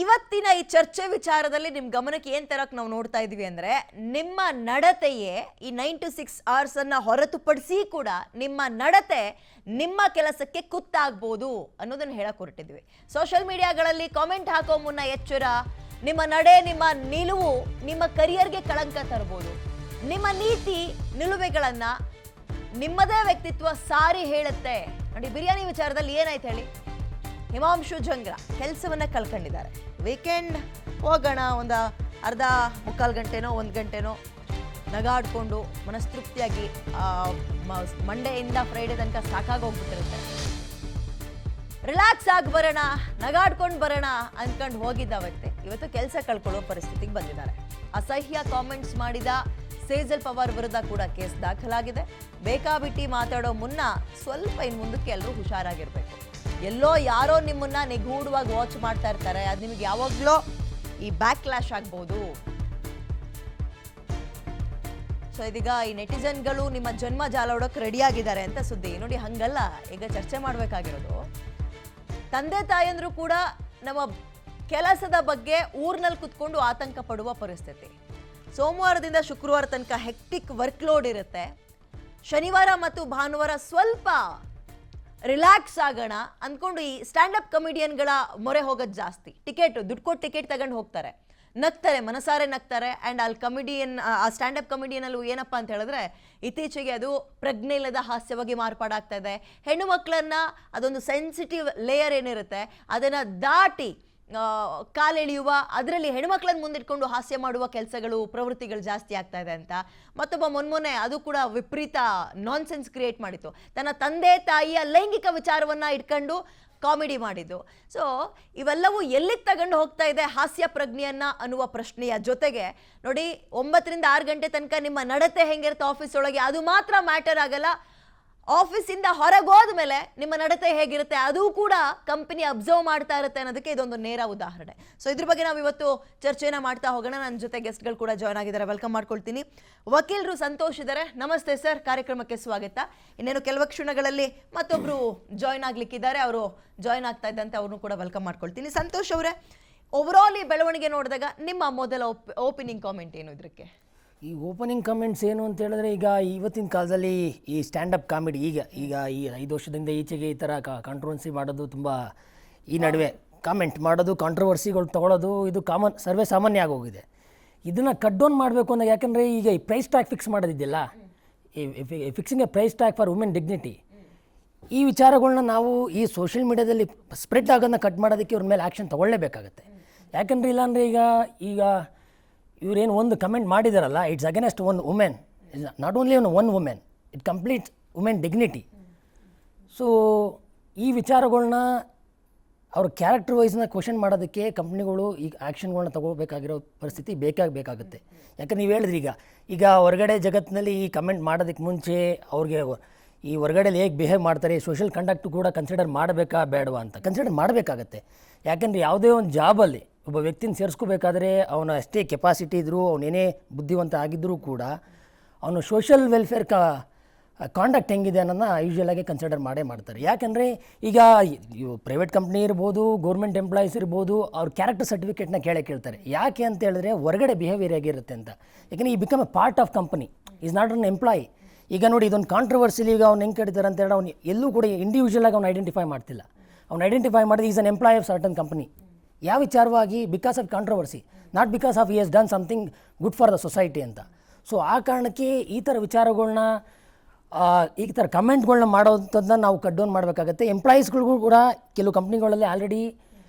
ಇವತ್ತಿನ ಈ ಚರ್ಚೆ ವಿಚಾರದಲ್ಲಿ ನಿಮ್ಮ ಗಮನಕ್ಕೆ ಏನು ತರಕ್ಕೆ ನಾವು ನೋಡ್ತಾ ಇದೀವಿ ಅಂದರೆ, ನಿಮ್ಮ ನಡತೆಯೇ ಈ 9 to 6 hours ಅನ್ನ ಹೊರತುಪಡಿಸಿ ಕೂಡ ನಿಮ್ಮ ನಡತೆ ನಿಮ್ಮ ಕೆಲಸಕ್ಕೆ ಕುತ್ತಾಗಬಹುದು ಅನ್ನೋದನ್ನ ಹೇಳಕ್ ಹೊರಟಿದ್ವಿ. ಸೋಷಿಯಲ್ ಮೀಡಿಯಾಗಳಲ್ಲಿ ಕಾಮೆಂಟ್ ಹಾಕೋ ಮುನ್ನ ಎಚ್ಚರ. ನಿಮ್ಮ ನಡೆ, ನಿಮ್ಮ ನಿಲುವು ನಿಮ್ಮ ಕರಿಯರ್ಗೆ ಕಳಂಕ ತರಬಹುದು. ನಿಮ್ಮ ನೀತಿ ನಿಲುವೆಗಳನ್ನ ನಿಮ್ಮದೇ ವ್ಯಕ್ತಿತ್ವ ಸಾರಿ ಹೇಳುತ್ತೆ. ನೋಡಿ, ಬಿರಿಯಾನಿ ವಿಚಾರದಲ್ಲಿ ಏನಾಯ್ತು ಹೇಳಿ? ಹಿಮಾಂಶು ಜಂಗ್ರ ಕೆಲಸವನ್ನ ಕಳ್ಕೊಂಡಿದ್ದಾರೆ. ವೀಕೆಂಡ್ ಹೋಗೋಣ, ಒಂದು ಅರ್ಧ ಮುಕ್ಕಾಲು ಗಂಟೆನೋ 1 ಗಂಟೆನೋ ನಗಾಡ್ಕೊಂಡು ಮನಸ್ತೃಪ್ತಿಯಾಗಿ ಮಂಡೆಯಿಂದ ಫ್ರೈಡೆ ತನಕ ಸಾಕಾಗೋಗ್ಬಿಟ್ಟಿರುತ್ತೆ. ರಿಲ್ಯಾಕ್ಸ್ ಆಗಿ ಬರೋಣ, ನಗಾಡ್ಕೊಂಡು ಬರೋಣ ಅಂದ್ಕೊಂಡು ಹೋಗಿದ್ದ ವ್ಯಕ್ತಿ ಇವತ್ತು ಕೆಲಸ ಕಳ್ಕೊಳ್ಳೋ ಪರಿಸ್ಥಿತಿಗೆ ಬಂದಿದ್ದಾರೆ. ಅಸಹ್ಯ ಕಾಮೆಂಟ್ಸ್ ಮಾಡಿದ ಸೇಜಲ್ ಪವಾರ್ ವಿರುದ್ಧ ಕೂಡ ಕೇಸ್ ದಾಖಲಾಗಿದೆ. ಬೇಕಾಬಿಟ್ಟಿ ಮಾತಾಡೋ ಮುನ್ನ ಸ್ವಲ್ಪ ಇನ್ನು ಮುಂದಕ್ಕೆ ಎಲ್ಲರೂ ಹುಷಾರಾಗಿರ್ಬೇಕು. ಎಲ್ಲೋ ಯಾರೋ ನಿಮ್ಮನ್ನ ನಿಗೂಢವಾಗಿ ವಾಚ್ ಮಾಡ್ತಾ ಇರ್ತಾರೆ. ಅದು ನಿಮಗೆ ಯಾವಾಗಲೂ ಈ ಬ್ಯಾಕ್ ಕ್ಲಾಶ್ ಆಗ್ಬೋದು. ಸೊ ಇದೀಗ ಈ ನೆಟಿಜನ್ಗಳು ನಿಮ್ಮ ಜನ್ಮ ಜಾಲೋಡಕ್ಕೆ ರೆಡಿ ಆಗಿದ್ದಾರೆ ಅಂತ ಸುದ್ದಿ. ನೋಡಿ, ಹಂಗಲ್ಲ. ಈಗ ಚರ್ಚೆ ಮಾಡಬೇಕಾಗಿರೋದು, ತಂದೆ ತಾಯಂದ್ರು ಕೂಡ ನಮ್ಮ ಕೆಲಸದ ಬಗ್ಗೆ ಊರ್ನಲ್ಲಿ ಕುತ್ಕೊಂಡು ಆತಂಕ ಪಡುವ ಪರಿಸ್ಥಿತಿ. ಸೋಮವಾರದಿಂದ ಶುಕ್ರವಾರ ತನಕ ಹೆಕ್ಟಿಕ್ ವರ್ಕ್ಲೋಡ್ ಇರುತ್ತೆ. ಶನಿವಾರ ಮತ್ತು ಭಾನುವಾರ ಸ್ವಲ್ಪ ರಿಲ್ಯಾಕ್ಸ್ ಆಗೋಣ ಅಂದ್ಕೊಂಡು ಈ ಸ್ಟ್ಯಾಂಡಪ್ ಕಮಿಡಿಯನ್ಗಳ ಮೊರೆ ಹೋಗೋದು ಜಾಸ್ತಿ. ದುಡ್ಡು ಕೊಟ್ಟು ಟಿಕೆಟ್ ತಗೊಂಡು ಹೋಗ್ತಾರೆ, ನಗ್ತಾರೆ, ಮನಸಾರೆ ನಗ್ತಾರೆ. ಆ್ಯಂಡ್ ಅಲ್ಲಿ ಕಮಿಡಿಯನ್, ಆ ಸ್ಟ್ಯಾಂಡಪ್ ಕಮಿಡಿಯನಲ್ಲೂ ಏನಪ್ಪ ಅಂತ ಹೇಳಿದ್ರೆ, ಇತ್ತೀಚೆಗೆ ಅದು ಪ್ರಜ್ಞೆ ಇಲ್ಲದ ಹಾಸ್ಯವಾಗಿ ಮಾರ್ಪಾಡಾಗ್ತಾ ಇದೆ. ಹೆಣ್ಣು ಮಕ್ಕಳನ್ನ ಅದೊಂದು ಸೆನ್ಸಿಟಿವ್ ಲೇಯರ್ ಏನಿರುತ್ತೆ ಅದನ್ನು ದಾಟಿ ಕಾಲೆಳೆಯುವ, ಅದರಲ್ಲಿ ಹೆಣ್ಮಕ್ಳನ್ನ ಮುಂದಿಟ್ಕೊಂಡು ಹಾಸ್ಯ ಮಾಡುವ ಕೆಲಸಗಳು, ಪ್ರವೃತ್ತಿಗಳು ಜಾಸ್ತಿ ಆಗ್ತಾ ಇದೆ ಅಂತ. ಮತ್ತೊಬ್ಬ ಮೊನ್ನೆ ಅದು ಕೂಡ ವಿಪರೀತ ನಾನ್ಸೆನ್ಸ್ ಕ್ರಿಯೇಟ್ ಮಾಡಿತ್ತು. ತನ್ನ ತಂದೆ ತಾಯಿಯ ಲೈಂಗಿಕ ವಿಚಾರವನ್ನ ಇಟ್ಕೊಂಡು ಕಾಮಿಡಿ ಮಾಡಿದ್ದು. ಸೊ ಇವೆಲ್ಲವೂ ಎಲ್ಲಿಗೆ ತಗೊಂಡು ಹೋಗ್ತಾ ಇದೆ ಹಾಸ್ಯ ಪ್ರಜ್ಞೆಯನ್ನ ಅನ್ನುವ ಪ್ರಶ್ನೆಯ ಜೊತೆಗೆ, ನೋಡಿ, 9 ರಿಂದ 6 ಗಂಟೆ ತನಕ ನಿಮ್ಮ ನಡತೆ ಹೆಂಗಿರುತ್ತೆ ಆಫೀಸ್ ಒಳಗೆ ಅದು ಮಾತ್ರ ಮ್ಯಾಟರ್ ಆಗಲ್ಲ. ಆಫೀಸಿಂದ ಹೊರಗೆ ಹೋದ್ಮೇಲೆ ನಿಮ್ಮ ನಡತೆ ಹೇಗಿರುತ್ತೆ ಅದು ಕೂಡ ಕಂಪನಿ ಅಬ್ಸರ್ವ್ ಮಾಡ್ತಾ ಇರುತ್ತೆ ಅನ್ನೋದಕ್ಕೆ ಇದೊಂದು ನೇರ ಉದಾಹರಣೆ. ಸೊ ಇದ್ರ ಬಗ್ಗೆ ನಾವು ಇವತ್ತು ಚರ್ಚೆನ ಮಾಡ್ತಾ ಹೋಗೋಣ. ನನ್ನ ಜೊತೆ ಗೆಸ್ಟ್ಗಳು ಕೂಡ ಜಾಯ್ನ್ ಆಗಿದ್ದಾರೆ. ವೆಲ್ಕಮ್ ಮಾಡ್ಕೊಳ್ತೀನಿ. ವಕೀಲರು ಸಂತೋಷ್ ಇದ್ದಾರೆ. ನಮಸ್ತೆ ಸರ್, ಕಾರ್ಯಕ್ರಮಕ್ಕೆ ಸ್ವಾಗತ. ಇನ್ನೇನು ಕೆಲವು ಕ್ಷಣಗಳಲ್ಲಿ ಮತ್ತೊಬ್ರು ಜಾಯ್ನ್ ಆಗ್ಲಿಕ್ಕಿದ್ದಾರೆ. ಅವರು ಜಾಯ್ನ್ ಆಗ್ತಾ ಇದ್ದಂತೆ ಅವ್ರನ್ನೂ ಕೂಡ ವೆಲ್ಕಮ್ ಮಾಡ್ಕೊಳ್ತೀನಿ. ಸಂತೋಷ್ ಅವರೇ, ಓವರಾಲ್ ಈ ಬೆಳವಣಿಗೆ ನೋಡಿದಾಗ ನಿಮ್ಮ ಮೊದಲ ಓಪನಿಂಗ್ ಕಾಮೆಂಟ್ ಏನು ಇದಕ್ಕೆ? ಈ ಓಪನಿಂಗ್ ಕಮೆಂಟ್ಸ್ ಏನು ಅಂತ ಹೇಳಿದ್ರೆ, ಈಗ ಇವತ್ತಿನ ಕಾಲದಲ್ಲಿ ಈ ಸ್ಟ್ಯಾಂಡಪ್ ಕಾಮಿಡಿ ಈಗ ಈ 5 ವರ್ಷದಿಂದ ಈಚೆಗೆ ಈ ಥರ ಕಾಂಟ್ರವರ್ಸಿ ಮಾಡೋದು, ತುಂಬ ಈ ನಡುವೆ ಕಾಮೆಂಟ್ ಮಾಡೋದು, ಕಾಂಟ್ರವರ್ಸಿಗಳು ತೊಗೊಳ್ಳೋದು, ಇದು ಸರ್ವೇ ಸಾಮಾನ್ಯ ಆಗೋಗಿದೆ. ಇದನ್ನು ಕಟ್ ಡೌನ್ ಮಾಡಬೇಕು ಅಂದಾಗ, ಯಾಕಂದರೆ ಈಗ ಈ ಪ್ರೈಸ್ ಟ್ಯಾಗ್ ಫಿಕ್ಸ್ ಮಾಡೋದಿದೆಯಲ್ಲ, ಈ fixing a price tag for women dignity, ಈ ವಿಚಾರಗಳನ್ನ ನಾವು ಈ ಸೋಷಿಯಲ್ ಮೀಡಿಯಾದಲ್ಲಿ ಸ್ಪ್ರೆಡ್ ಆಗೋದನ್ನ ಕಟ್ ಮಾಡೋದಕ್ಕೆ ಇವ್ರ ಮೇಲೆ ಆ್ಯಕ್ಷನ್ ತೊಗೊಳ್ಳೇಬೇಕಾಗತ್ತೆ. ಯಾಕಂದರೆ ಇಲ್ಲಾಂದರೆ ಈಗ ಇವರೇನು ಒಂದು ಕಮೆಂಟ್ ಮಾಡಿದಾರಲ್ಲ, it's against one women, not only one women, it complete women dignity. So ಈ ವಿಚಾರಗಳನ್ನ ಅವ್ರ ಕ್ಯಾರೆಕ್ಟರ್ ವೈಸ್ನ ಕ್ವಶನ್ ಮಾಡೋದಕ್ಕೆ ಕಂಪ್ನಿಗಳು ಈಗ ಆ್ಯಕ್ಷನ್ಗಳನ್ನ ತಗೋಬೇಕಾಗಿರೋ ಪರಿಸ್ಥಿತಿ ಬೇಕಾಗುತ್ತೆ. ಯಾಕಂದ್ರೆ ನೀವು ಹೇಳಿದ್ರಿ, ಈಗ ಹೊರಗಡೆ ಜಗತ್ತಿನಲ್ಲಿ ಈ ಕಮೆಂಟ್ ಮಾಡೋದಕ್ಕೆ ಮುಂಚೆ ಅವ್ರಿಗೆ ಈ ಹೊರಗಡೆಲಿ ಹೇಗೆ ಬಿಹೇವ್ ಮಾಡ್ತಾರೆ, ಸೋಷಿಯಲ್ ಕಂಡಕ್ಟು ಕೂಡ ಕನ್ಸಿಡರ್ ಮಾಡಬೇಕಾ ಬೇಡವಾ ಅಂತ ಕನ್ಸಿಡರ್ ಮಾಡಬೇಕಾಗತ್ತೆ. ಯಾಕಂದರೆ ಯಾವುದೇ ಒಂದು ಜಾಬಲ್ಲಿ ಒಬ್ಬ ವ್ಯಕ್ತಿನ ಸೇರಿಸ್ಕೋಬೇಕಾದ್ರೆ ಅವನ ಅಷ್ಟೇ ಕೆಪಾಸಿಟಿ ಇದ್ದರೂ, ಅವನೇನೇ ಬುದ್ಧಿವಂತ ಆಗಿದ್ದರೂ ಕೂಡ ಅವನು ಸೋಷಿಯಲ್ ವೆಲ್ಫೇರ್ ಕಾಂಡಕ್ಟ್ ಹೆಂಗಿದೆ ಅನ್ನೋದನ್ನ ಯೂಶ್ವಲಾಗಿ ಕನ್ಸಿಡರ್ ಮಾಡ್ತಾರೆ. ಯಾಕಂದರೆ ಈಗ ಪ್ರೈವೇಟ್ ಕಂಪ್ನಿ ಇರ್ಬೋದು, ಗೌರ್ಮೆಂಟ್ ಎಂಪ್ಲಾಯೀಸ್ ಇರ್ಬೋದು, ಅವ್ರ ಕ್ಯಾರೆಕ್ಟರ್ ಸರ್ಟಿಫಿಕೇಟ್ನ ಕೇಳ್ತಾರೆ. ಯಾಕೆ ಅಂತ ಹೇಳಿದ್ರೆ ಹೊರಗಡೆ ಬಿಹೇವಿಯರ್ ಹೇಗಿರುತ್ತೆ ಅಂತ. ಯಾಕಂದರೆ ಈ become A part of company, is not an employee. ಈಗ ನೋಡಿ, ಇದೊಂದು ಕಾಂಟ್ರವರ್ಸಿಲಿ ಈಗ ಅವ್ನು ಹೆಂಗೆ ಕೇಳ್ತಾರೆ ಅಂತ ಹೇಳಿ ಅವ್ನು ಎಲ್ಲೂ ಕೂಡ ಇಂಡಿವಿಜುವಲಾಗಿ ಅವ್ನು ಐಡೆಂಟಿಫೈ ಮಾಡ್ತಿಲ್ಲ. ಅವ್ನು ಐಡೆಂಟಿಫೈ ಮಾಡಿದ್ರೆ is an employee of certain company. ಯಾವ ವಿಚಾರವಾಗಿ? Because of controversy, not because of he has done something good for the society ಅಂತ. ಸೊ ಆ ಕಾರಣಕ್ಕೆ ಈ ಥರ ವಿಚಾರಗಳನ್ನ, ಈ ಥರ ಕಮೆಂಟ್ಗಳನ್ನ ಮಾಡೋಂಥದ್ದನ್ನ ನಾವು ಕಟ್ ಡೌನ್ ಮಾಡಬೇಕಾಗತ್ತೆ. ಎಂಪ್ಲಾಯೀಸ್ಗಳಿಗೂ ಕೂಡ ಕೆಲವು ಕಂಪ್ನಿಗಳಲ್ಲಿ ಆಲ್ರೆಡಿ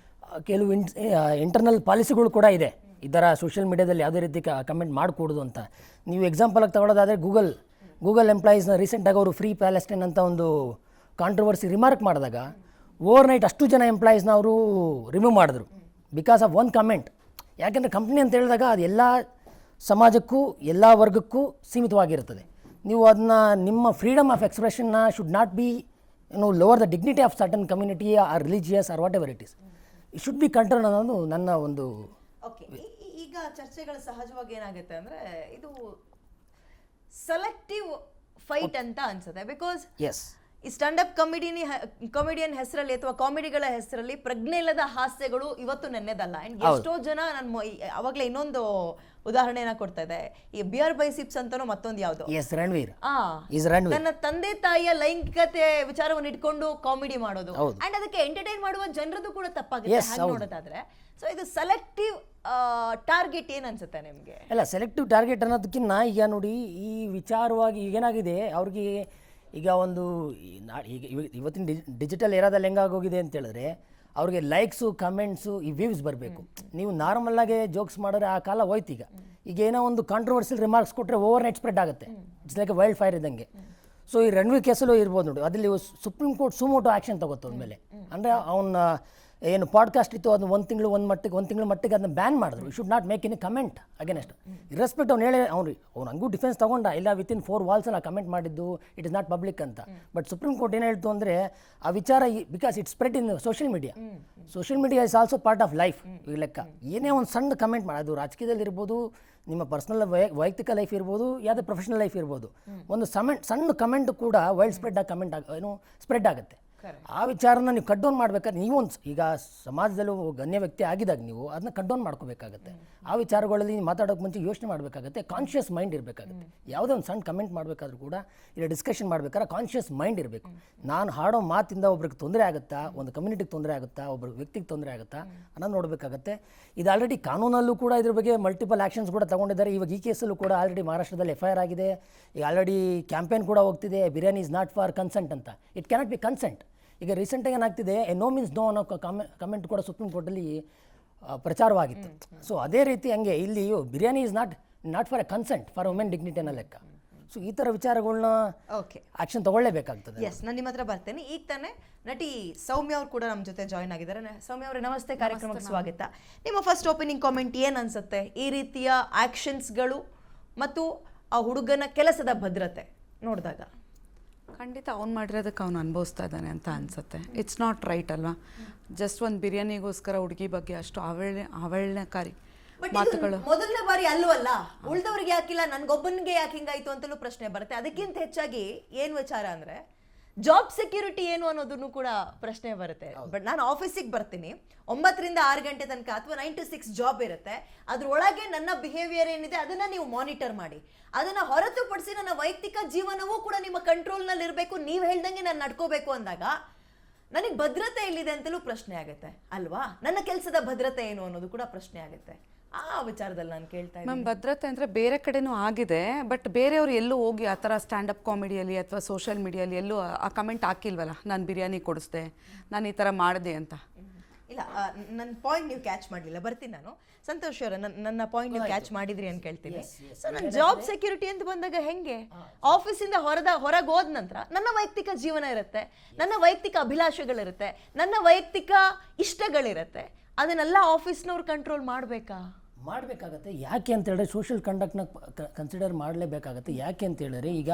ಕೆಲವು ಇಂಟರ್ನಲ್ ಪಾಲಿಸಿಗಳು ಕೂಡ ಇದೆ, ಈ ಥರ ಸೋಷಿಯಲ್ ಮೀಡಿಯಾದಲ್ಲಿ ಯಾವುದೇ ರೀತಿ ಕಮೆಂಟ್ ಮಾಡಿಕೊಡೋದು ಅಂತ. ನೀವು ಎಕ್ಸಾಂಪಲಾಗಿ ತಗೊಳ್ಳೋದಾದರೆ ಗೂಗಲ್ ಎಂಪ್ಲಾಯೀಸ್ನ ರೀಸೆಂಟಾಗಿ ಅವರು ಫ್ರೀ ಪ್ಯಾಲೆಸ್ಟೈನ್ ಅಂತ ಒಂದು ಕಾಂಟ್ರವರ್ಸಿ ರಿಮಾರ್ಕ್ ಮಾಡಿದಾಗ ಓವರ್ನೈಟ್ ಅಷ್ಟು ಜನ ಎಂಪ್ಲಾಯೀಸ್ನ ಅವರು ರಿಮೂವ್ ಮಾಡಿದ್ರು ಬಿಕಾಸ್ ಆಫ್ ಒನ್ ಕಮೆಂಟ್. ಯಾಕೆಂದರೆ ಕಂಪ್ನಿ ಅಂತ ಹೇಳಿದಾಗ ಅದು ಎಲ್ಲ ಸಮಾಜಕ್ಕೂ ಎಲ್ಲ ವರ್ಗಕ್ಕೂ ಸೀಮಿತವಾಗಿರುತ್ತದೆ. ನೀವು ಅದನ್ನ ನಿಮ್ಮ ಫ್ರೀಡಮ್ ಆಫ್ ಎಕ್ಸ್ಪ್ರೆಷನ್ನ should not be lower the dignity of certain community or religious or whatever it is, it should be control ಅನ್ನೋದು ನನ್ನ ಒಂದು. ಓಕೆ, ಈಗ ಚರ್ಚೆಗಳು ಸಹಜವಾಗಿ ಏನಾಗುತ್ತೆ ಅಂದರೆ, ಇದು ಸೆಲೆಕ್ಟಿವ್ ಫೈಟ್ ಅಂತ ಅನ್ಸುತ್ತೆ. ಬಿಕಾಸ್ ಈ ಸ್ಟ್ಯಾಂಡಪ್ ಕಾಮಿಡಿಯನ್ ಹೆಸರಲ್ಲಿ ಅಥವಾ ಕಾಮಿಡಿಗಳ ಹೆಸರಲ್ಲಿ ಪ್ರಜ್ಞೆ ಇಲ್ಲದ ಹಾಸ್ಯಗಳು ಇವತ್ತು ನೆನ್ನೆದಲ್ಲ. ಅಂಡ್ ಎಷ್ಟೋ ಜನ ನಾನು ಅವಾಗಲೇ ಇನ್ನೊಂದು ಉದಾಹರಣೆನ ಕೊಡ್ತಾ ಇದೆ, ಈ ಬಿಯರ್ ಬೈ ಸಿಪ್ಸ್ ಅಂತಾನೋ ಮತ್ತೊಂದು ಯಾವ್ದು, ರಣವೀರ್ ನನ್ನ ತಂದೆ ತಾಯಿಯ ಲೈಂಗಿಕತೆ ವಿಚಾರವನ್ನು ಇಟ್ಕೊಂಡು ಕಾಮಿಡಿ ಮಾಡೋದು ಅಂಡ್ ಅದಕ್ಕೆ ಎಂಟರ್ಟೈನ್ ಮಾಡುವ ಜನರದ್ದು ಕೂಡ ತಪ್ಪಾಗುತ್ತೆ ಹಾಗೆ ನೋಡೋದಾದ್ರೆ. ಸೊ ಇದು ಸೆಲೆಕ್ಟಿವ್ ಟಾರ್ಗೆಟ್ ಏನ್ ಅನ್ಸುತ್ತೆ ನಿಮ್ಗೆ? ಅಲ್ಲ, ಸೆಲೆಕ್ಟಿವ್ ಟಾರ್ಗೆಟ್ ಅನ್ನೋದಕ್ಕಿಂತ ಈಗ ನೋಡಿ ಈ ವಿಚಾರವಾಗಿ ಏನಾಗಿದೆ ಅವ್ರಿಗೆ ಈಗ ಒಂದು ಈಗ ಇವತ್ತಿನ ಡಿಜಿಟಲ್ ಏರಾದಲ್ಲಿ ಹೆಂಗಾಗೋಗಿದೆ ಅಂತ ಹೇಳಿದ್ರೆ ಅವ್ರಿಗೆ ಲೈಕ್ಸು ಕಮೆಂಟ್ಸು ಈ ವ್ಯೂಸ್ ಬರಬೇಕು. ನೀವು ನಾರ್ಮಲ್ಲಾಗೆ ಜೋಕ್ಸ್ ಮಾಡಿದ್ರೆ ಆ ಕಾಲ ಹೋಯ್ತು. ಈಗ ಏನೋ ಒಂದು ಕಾಂಟ್ರವರ್ಸಿಯಲ್ ರಿಮಾರ್ಕ್ಸ್ ಕೊಟ್ಟರೆ ಓವರ್ ನೈಟ್ ಸ್ಪ್ರೆಡ್ ಆಗುತ್ತೆ. ಇಟ್ಸ್ ಲೈಕ್ ವೈಲ್ಡ್ ಫೈರ್ ಇದ್ದಂಗೆ. ಸೊ ಈ ರಣವೀರ್ ಕೇಸಲ್ಲೂ ಇರ್ಬೋದು ನೋಡಿ, ಅದರಲ್ಲಿ ಸುಪ್ರೀಂ ಕೋರ್ಟ್ ಸುಮೋಟೋ ಆ್ಯಕ್ಷನ್ ತಗೋತು ಅಂದಮೇಲೆ. ಅಂದರೆ ಅವನ ಏನು ಪಾಡ್ಕಾಸ್ಟ್ ಇತ್ತು ಅದನ್ನ ಒಂದು ತಿಂಗಳು ಮಟ್ಟಿಗೆ ಅದನ್ನ ಬ್ಯಾನ್ ಮಾಡಿದ್ರು. You should not make any comment against. Irrespect ಅವ್ನು ಹೇಳಿ ಅವ್ನು ಹಂಗೂ ಡಿಫೆನ್ಸ್ ತಗೊಂಡ, ಇಲ್ಲ ವಿತಿನ್ 4 walls ಆ ಕಮೆಂಟ್ ಮಾಡಿದ್ದು ಇಟ್ ಇಸ್ ನಾಟ್ ಪಬ್ಲಿಕ್ ಅಂತ. ಬಟ್ ಸುಪ್ರೀಂ ಕೋರ್ಟ್ ಏನು ಹೇಳ್ತು ಅಂದರೆ ಆ ವಿಚಾರ because it spread in social media is also part of life. ಈ ಲೆಕ್ಕ ಏನೇ ಒಂದು ಸಣ್ಣ ಕಮೆಂಟ್ ಮಾಡೋದು, ರಾಜಕೀಯದಲ್ಲಿ ಇರ್ಬೋದು, ನಿಮ್ಮ ಪರ್ಸನಲ್ ವೈಯಕ್ತಿಕ ಲೈಫ್ ಇರ್ಬೋದು, ಯಾವುದೇ ಪ್ರೊಫೆಷನಲ್ ಲೈಫ್ ಇರ್ಬೋದು, ಒಂದು ಸಣ್ಣ ಕಮೆಂಟ್ ಕೂಡ ವೈಲ್ಡ್ ಸ್ಪ್ರೆಡ್ ಆಗಿ ಸ್ಪ್ರೆಡ್ ಆಗುತ್ತೆ. ಆ ವಿಚಾರನ ನೀವು ಕಟ್ ಡೌನ್ ಮಾಡ್ಬೇಕಾದ್ರೆ ನೀವು ಒಂದು ಈಗ ಸಮಾಜದಲ್ಲಿ ಗಣ್ಯ ವ್ಯಕ್ತಿ ಆಗಿದಾಗ ನೀವು ಅದನ್ನ ಕಟ್ ಡೌನ್ ಮಾಡ್ಕೋಬೇಕಾಗತ್ತೆ. ಆ ವಿಚಾರಗಳಲ್ಲಿ ಮಾತಾಡೋಕೆ ಮುಂಚೆ ಯೋಚನೆ ಮಾಡಬೇಕಾಗತ್ತೆ, ಕಾನ್ಷಿಯಸ್ ಮೈಂಡ್ ಇರಬೇಕಾಗುತ್ತೆ. ಯಾವುದೇ ಒಂದು ಸಣ್ಣ ಕಮೆಂಟ್ ಮಾಡಬೇಕಾದ್ರೂ ಕೂಡ ಇಲ್ಲ ಡಿಸ್ಕಷನ್ ಮಾಡ್ಬೇಕಾದ್ರೆ ಕಾನ್ಷಿಯಸ್ ಮೈಂಡ್ ಇರಬೇಕು. ನಾನು ಹಾಡೋ ಮಾತಿಂದ ಒಬ್ರಿಗೆ ತೊಂದರೆ ಆಗುತ್ತಾ, ಒಂದು ಕಮ್ಯುನಿಟಿಗೆ ತೊಂದರೆ ಆಗುತ್ತಾ, ಒಬ್ಬರು ವ್ಯಕ್ತಿಗೆ ತೊಂದರೆ ಆಗುತ್ತಾ ಅನ್ನೋದು ನೋಡಬೇಕಾಗತ್ತೆ. ಇದು ಆಲ್ರೆಡಿ ಕಾನೂನಲ್ಲೂ ಕೂಡ ಇದ್ರ ಬಗ್ಗೆ ಮಲ್ಟಿಪಲ್ ಆ್ಯಕ್ಷನ್ಸ್ ಕೂಡ ತಗೊಂಡಿದ್ದಾರೆ. ಇವಾಗ ಈ ಕೇಸಲ್ಲೂ ಕೂಡ ಆಲ್ರೆಡಿ ಮಹಾರಾಷ್ಟ್ರದಲ್ಲಿ FIR ಆಗಿದೆ. ಈಗ ಆಲ್ರೆಡಿ ಕ್ಯಾಂಪೇನ್ ಕೂಡ ಹೋಗ್ತಿದೆ, biryani is not for consent ಅಂತ. It cannot be consent. ಈಗ ರೀಸೆಂಟಾಗಿ ಏನಾಗ್ತಿದೆ, ನೋ ಮೀನ್ಸ್ ನೋ ಅನ್ನೋ ಕಮೆಂಟ್ ಕೂಡ ಸುಪ್ರೀಂ ಕೋರ್ಟಲ್ಲಿ ಪ್ರಚಾರವಾಗಿತ್ತು. ಸೊ ಅದೇ ರೀತಿ ಹಂಗೆ ಇಲ್ಲಿ biryani is not for a consent for women dignity ಅನ್ನೋ ಲೆಕ್ಕ. ಸೊ ಈ ಥರ ವಿಚಾರಗಳನ್ನ ಆಕ್ಷನ್ ತಗೊಳ್ಳೇಬೇಕಾಗ್ತದೆ. ಎಸ್, ನಾನು ನಿಮ್ಮ ಹತ್ರ ಬರ್ತೇನೆ. ಈಗ ತಾನೇ ನಟಿ ಸೌಮ್ಯ ಅವರು ಕೂಡ ನಮ್ಮ ಜೊತೆ ಜಾಯ್ನ್ ಆಗಿದ್ದಾರೆ. ಸೌಮ್ಯ ಅವರೇ ನಮಸ್ತೆ, ಕಾರ್ಯಕ್ರಮಕ್ಕೆ ಸ್ವಾಗತ. ನಿಮ್ಮ ಫಸ್ಟ್ ಓಪನಿಂಗ್ ಕಾಮೆಂಟ್ ಏನು ಅನ್ಸುತ್ತೆ ಈ ರೀತಿಯ ಆಕ್ಷನ್ಸ್ಗಳು ಮತ್ತು ಆ ಹುಡುಗನ ಕೆಲಸದ ಭದ್ರತೆ ನೋಡಿದಾಗ? ಖಂಡಿತ ಅವ್ನು ಮಾಡಿರೋದಕ್ಕೆ ಅವ್ನು ಅನುಭವಿಸ್ತಾ ಇದ್ದಾನೆ ಅಂತ ಅನಿಸುತ್ತೆ. ಇಟ್ಸ್ ನಾಟ್ ರೈಟ್ ಅಲ್ವಾ? ಜಸ್ಟ್ ಒಂದು ಬಿರಿಯಾನಿಗೋಸ್ಕರ ಹುಡುಗಿ ಬಗ್ಗೆ ಅಷ್ಟು ಅವಹೇಳನಕಾರಿ ಮಾತುಗಳು ಮೊದಲನೇ ಬಾರಿ ಅಲ್ಲೂ ಅಲ್ಲ, ಉಳಿದವ್ರಿಗೆ ಯಾಕಿಲ್ಲ, ನನ್ಗೊಬ್ಬನಿಗೆ ಯಾಕೆ ಹಿಂಗಾಯ್ತು ಅಂತಲೂ ಪ್ರಶ್ನೆ ಬರುತ್ತೆ. ಅದಕ್ಕಿಂತ ಹೆಚ್ಚಾಗಿ ಏನು ವಿಚಾರ ಅಂದ್ರೆ ಜಾಬ್ ಸೆಕ್ಯೂರಿಟಿ ಏನು ಅನ್ನೋದನ್ನು ಕೂಡ ಪ್ರಶ್ನೆ ಬರುತ್ತೆ. ಬಟ್ ನಾನು ಆಫೀಸಿಗೆ ಬರ್ತೀನಿ 9 ರಿಂದ 6 ಗಂಟೆ ತನಕ ಅಥವಾ 9 to 6 ಜಾಬ್ ಇರುತ್ತೆ. ಅದ್ರೊಳಗೆ ನನ್ನ ಬಿಹೇವಿಯರ್ ಏನಿದೆ ಅದನ್ನ ನೀವು ಮಾನಿಟರ್ ಮಾಡಿ. ಅದನ್ನ ಹೊರತುಪಡಿಸಿ ನನ್ನ ವೈಯಕ್ತಿಕ ಜೀವನವೂ ಕೂಡ ನಿಮ್ಮ ಕಂಟ್ರೋಲ್ನಲ್ಲಿ ಇರಬೇಕು, ನೀವು ಹೇಳ್ದಂಗೆ ನಾನು ನಡ್ಕೋಬೇಕು ಅಂದಾಗ ನನಗೆ ಭದ್ರತೆ ಎಲ್ಲಿದೆ ಅಂತಲೂ ಪ್ರಶ್ನೆ ಆಗುತ್ತೆ ಅಲ್ವಾ? ನನ್ನ ಕೆಲಸದ ಭದ್ರತೆ ಏನು ಅನ್ನೋದು ಕೂಡ ಪ್ರಶ್ನೆ ಆಗುತ್ತೆ. ಆ ವಿಚಾರದಲ್ಲಿ ನಾನು ಕೇಳ್ತಾ ಇದ್ದೀನಿ. ಮ್ಯಾಮ್, ಭದ್ರತೆ ಅಂದರೆ ಬೇರೆ ಕಡೆನೂ ಆಗಿದೆ, ಬಟ್ ಬೇರೆಯವರು ಎಲ್ಲೂ ಹೋಗಿ ಆ ಥರ ಸ್ಟ್ಯಾಂಡಪ್ ಕಾಮಿಡಿಯಲ್ಲಿ ಅಥವಾ ಸೋಷಿಯಲ್ ಮೀಡಿಯಲ್ಲಿ ಎಲ್ಲೂ ಆ ಕಮೆಂಟ್ ಹಾಕಿಲ್ವಲ್ಲ, ನಾನು ಬಿರಿಯಾನಿ ಕೊಡಿಸ್ದೆ, ನಾನು ಈ ಥರ ಮಾಡಿದೆ ಅಂತ. ಇಲ್ಲ, ನನ್ನ ಪಾಯಿಂಟ್ ನೀವು ಕ್ಯಾಚ್ ಮಾಡಲಿಲ್ಲ. ಬರ್ತೀನಿ ನಾನು. ಸಂತೋಷ್ ಅವರ ನನ್ನ ಪಾಯಿಂಟ್ ನೀವು ಕ್ಯಾಚ್ ಮಾಡಿದ್ರಿ ಅಂತ ಕೇಳ್ತೀನಿ. ಸೊ ನನ್ನ ಜಾಬ್ ಸೆಕ್ಯೂರಿಟಿ ಅಂತ ಬಂದಾಗ ಹೆಂಗೆ ಆಫೀಸಿಂದ ಹೊರಗೆ ಹೋದ ನಂತರ ನನ್ನ ವೈಯಕ್ತಿಕ ಜೀವನ ಇರುತ್ತೆ, ನನ್ನ ವೈಯಕ್ತಿಕ ಅಭಿಲಾಷೆಗಳಿರುತ್ತೆ, ನನ್ನ ವೈಯಕ್ತಿಕ ಇಷ್ಟಗಳಿರುತ್ತೆ. ಅದನ್ನೆಲ್ಲ ಆಫೀಸ್ನವ್ರು ಕಂಟ್ರೋಲ್ ಮಾಡಬೇಕಾಗತ್ತೆ. ಯಾಕೆ ಅಂತ ಹೇಳಿದ್ರೆ ಸೋಷಿಯಲ್ ಕಂಡಕ್ಟ್ನ ಕನ್ಸಿಡರ್ ಮಾಡಲೇಬೇಕಾಗತ್ತೆ. ಯಾಕೆ ಅಂತ ಹೇಳಿದ್ರೆ ಈಗ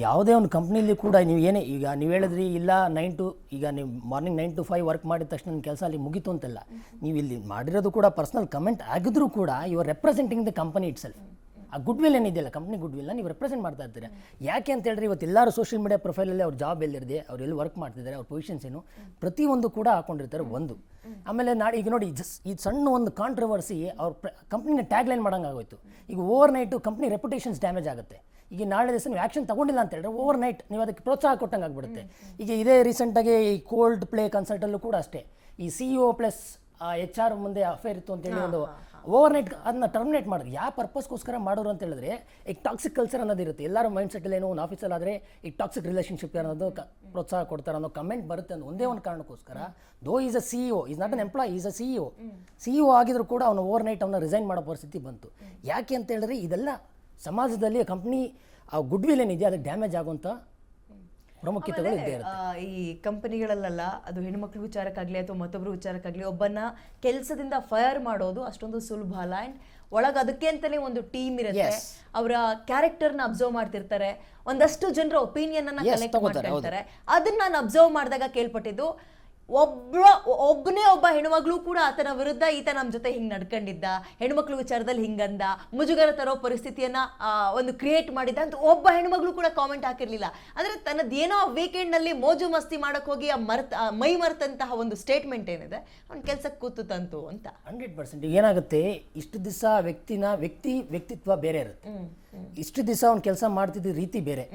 ಯಾವುದೇ ಒಂದು ಕಂಪ್ನಿಲಿ ಕೂಡ ನೀವು ಏನೇ ಈಗ ನೀವು ಹೇಳಿದ್ರಿ ಇಲ್ಲ 9 to ಈಗ ನೀವು ಮಾರ್ನಿಂಗ್ 9 to 5 ವರ್ಕ್ ಮಾಡಿದ ತಕ್ಷಣ ನನ್ನ ಕೆಲಸ ಅಲ್ಲಿ ಮುಗಿತು ಅಂತಲ್ಲ. ನೀವು ಇಲ್ಲಿ ಮಾಡಿರೋದು ಕೂಡ ಪರ್ಸನಲ್ ಕಮೆಂಟ್ ಆಗಿದ್ರೂ ಕೂಡ you are representing the company itself. ಆ ಗುಡ್ ವಿಲ್ ಏನಿದೆಯಲ್ಲ, ಕಂಪ್ನಿ ಗುಡ್ ವಿಲ್ನ ನೀವು ರೆಪ್ರೆಸೆಂಟ್ ಮಾಡ್ತಾ ಇರ್ತೀರ. ಯಾಕೆ ಅಂತ ಹೇಳಿದ್ರೆ ಇವತ್ತು ಎಲ್ಲರೂ ಸೋಷಿಯಲ್ ಮೀಡಿಯಾ ಪ್ರೊಫೈಲಲ್ಲಿ ಅವ್ರ ಜಾಬ್ ಎಲ್ಲಿದೆ, ಅವ್ರು ಎಲ್ಲಿ ವರ್ಕ್ ಮಾಡ್ತಿದ್ದಾರೆ, ಅವ್ರ ಪೊಸಿಷನ್ಸ್ ಏನು, ಪ್ರತಿಯೊಂದು ಕೂಡ ಹಾಕೊಂಡಿರ್ತಾರೆ. ಒಂದು ಆಮೇಲೆ ಈಗ ನೋಡಿ ಈ ಸಣ್ಣ ಒಂದು ಕಾಂಟ್ರವರ್ಸಿ ಅವ್ರ ಕಂಪ್ನಿನ ಟ್ಯಾಗ್ ಲೈನ್ ಮಾಡೋಂಗೆ ಆಗೋಯ್ತು. ಈಗ ಓವರ್ ನೈಟು ಕಂಪ್ನಿ ರೆಪ್ಯುಟೇಷನ್ಸ್ ಡ್ಯಾಮೇಜ್ ಆಗುತ್ತೆ. ಈಗ ನಾಳೆ ದಿವಸ ನೀವು ಆ್ಯಕ್ಷನ್ ತಗೊಂಡಿಲ್ಲ ಅಂತ ಹೇಳಿದ್ರೆ ಓವರ್ ನೈಟ್ ನೀವು ಅದಕ್ಕೆ ಪ್ರೋತ್ಸಾಹ ಕೊಟ್ಟಂಗೆ ಆಗ್ಬಿಡುತ್ತೆ. ಈಗ ಇದೇ ರೀಸೆಂಟಾಗಿ ಈ ಕೋಲ್ಡ್ ಪ್ಲೇ ಕನ್ಸರ್ಟಲ್ಲೂ ಕೂಡ ಅಷ್ಟೇ, ಈ CEO ಪ್ಲಸ್ HR ಮುಂದೆ ಅಫೇರ್ ಇತ್ತು ಅಂತೇಳಿ ಒಂದು ಓವರ್ ನೈಟ್ ಅದನ್ನ ಟರ್ಮಿನೇಟ್ ಮಾಡಿದ್ರು. ಯಾವ ಪರ್ಪಸ್ಗೋಸ್ಕರ ಮಾಡೋರು ಅಂತ ಹೇಳಿದ್ರೆ ಈಗ ಟಾಕ್ಸಿಕ್ ಕಲ್ಚರ್ ಅನ್ನೋದು ಇರುತ್ತೆ. ಎಲ್ಲರೂ ಮೈಂಡ್ ಸೆಟ್ಟಲ್ಲಿ ಏನೋ ಒಂದು ಆಫೀಸಲ್ಲಿ ಆದರೆ ಈಗ ಟಾಕ್ಸಿಕ್ ರಿಲೇಷನ್ಶಿಪ್ ಅನ್ನೋದು ಪ್ರೋತ್ಸಾಹ ಕೊಡ್ತಾರೆ ಅನ್ನೋ ಕಮೆಂಟ್ ಬರುತ್ತೆ ಅನ್ನೋ ಒಂದೇ ಒಂದು ಕಾರಣಕ್ಕೋಸ್ಕರ though is a CEO, is not an employee, is a CEO ಆಗಿದ್ರು ಕೂಡ ಅವನು ಓವರ್ ನೈಟ್ ಅವನ್ನ ರಿಸೈನ್ ಮಾಡೋ ಪರಿಸ್ಥಿತಿ ಬಂತು. ಯಾಕೆ ಅಂತ ಹೇಳಿದ್ರೆ ಇದೆಲ್ಲ ಸಮಾಜದಲ್ಲಿ ಕಂಪ್ನಿ ಆ ಗುಡ್ ವಿಲ್ ಏನಿದೆ ಅದಕ್ಕೆ ಡ್ಯಾಮೇಜ್ ಆಗುವಂಥ ಪ್ರಾಮುಖ್ಯತೆಗಳು ಇದ್ದೇ ಇರುತ್ತೆ. ಈ ಕಂಪನಿಗಳಲ್ಲ, ಅದು ಹೆಣ್ಮಕ್ಳ ವಿಚಾರಕ್ಕಾಗಲಿ ಅಥವಾ ಮತ್ತೊಬ್ಬರ ವಿಚಾರಕ್ಕಾಗಲಿ ಒಬ್ಬನ ಕೆಲಸದಿಂದ ಫೈರ್ ಮಾಡೋದು ಅಷ್ಟೊಂದು ಸುಲಭ ಅಲ್ಲ. ಆ್ಯಂಡ್ ಒಳಗೆ ಅದಕ್ಕೆ ಅಂತಲೇ ಒಂದು ಟೀಮ್ ಇರುತ್ತೆ, ಅವರ ಕ್ಯಾರೆಕ್ಟರ್ನ ಅಬ್ಸರ್ವ್ ಮಾಡ್ತಿರ್ತಾರೆ, ಒಂದಷ್ಟು ಜನರ ಒಪಿನಿಯನ್ ಅನ್ನ ಕಲೆಕ್ಟ್ ಮಾಡ್ತಿರ್ತಾರೆ. ಅದನ್ನ ನಾನು ಅಬ್ಸರ್ವ್ ಮಾಡಿದಾಗ ಕೇಳ್ಪಟ್ಟಿದ್ದು, ಒಬ್ಬನೇ ಒಬ್ಬ ಹೆಣ್ಮಗಳು ಕೂಡ ಆತನ ವಿರುದ್ಧ ಈತ ನಮ್ಮ ಜೊತೆ ಹಿಂಗ್ ನಡ್ಕೊಂಡಿದ್ದ, ಹೆಣ್ಮಕ್ಳು ವಿಚಾರದಲ್ಲಿ ಹಿಂಗಂದ, ಮುಜುಗರ ತರೋ ಪರಿಸ್ಥಿತಿಯನ್ನ ಒಂದು ಕ್ರಿಯೇಟ್ ಮಾಡಿದ್ದ ಅಂತ ಒಬ್ಬ ಹೆಣ್ಮಗಳು ಕೂಡ ಕಾಮೆಂಟ್ ಹಾಕಿರ್ಲಿಲ್ಲ. ಅಂದ್ರೆ ತನ್ನದೇನೋ ವೀಕೆಂಡ್ ನಲ್ಲಿ ಮೋಜು ಮಸ್ತಿ ಮಾಡಕ್ ಹೋಗಿ ಮೈ ಮರೆತಂತಹ ಒಂದು ಸ್ಟೇಟ್ಮೆಂಟ್ ಏನಿದೆ ಅವ್ನ ಕೆಲ್ಸಕ್ಕೆ ಕೂತು ತಂತು ಅಂತ. 100% ಏನಾಗುತ್ತೆ, ಇಷ್ಟು ದಿವಸ ವ್ಯಕ್ತಿತ್ವ ಬೇರೆ ಇರುತ್ತೆ. ಇಷ್ಟು ದಿವಸ ಅವ್ನು ಕೆಲಸ ಮಾಡ್ತಿದ್ದ ರೀತಿ ಬೇರೆ,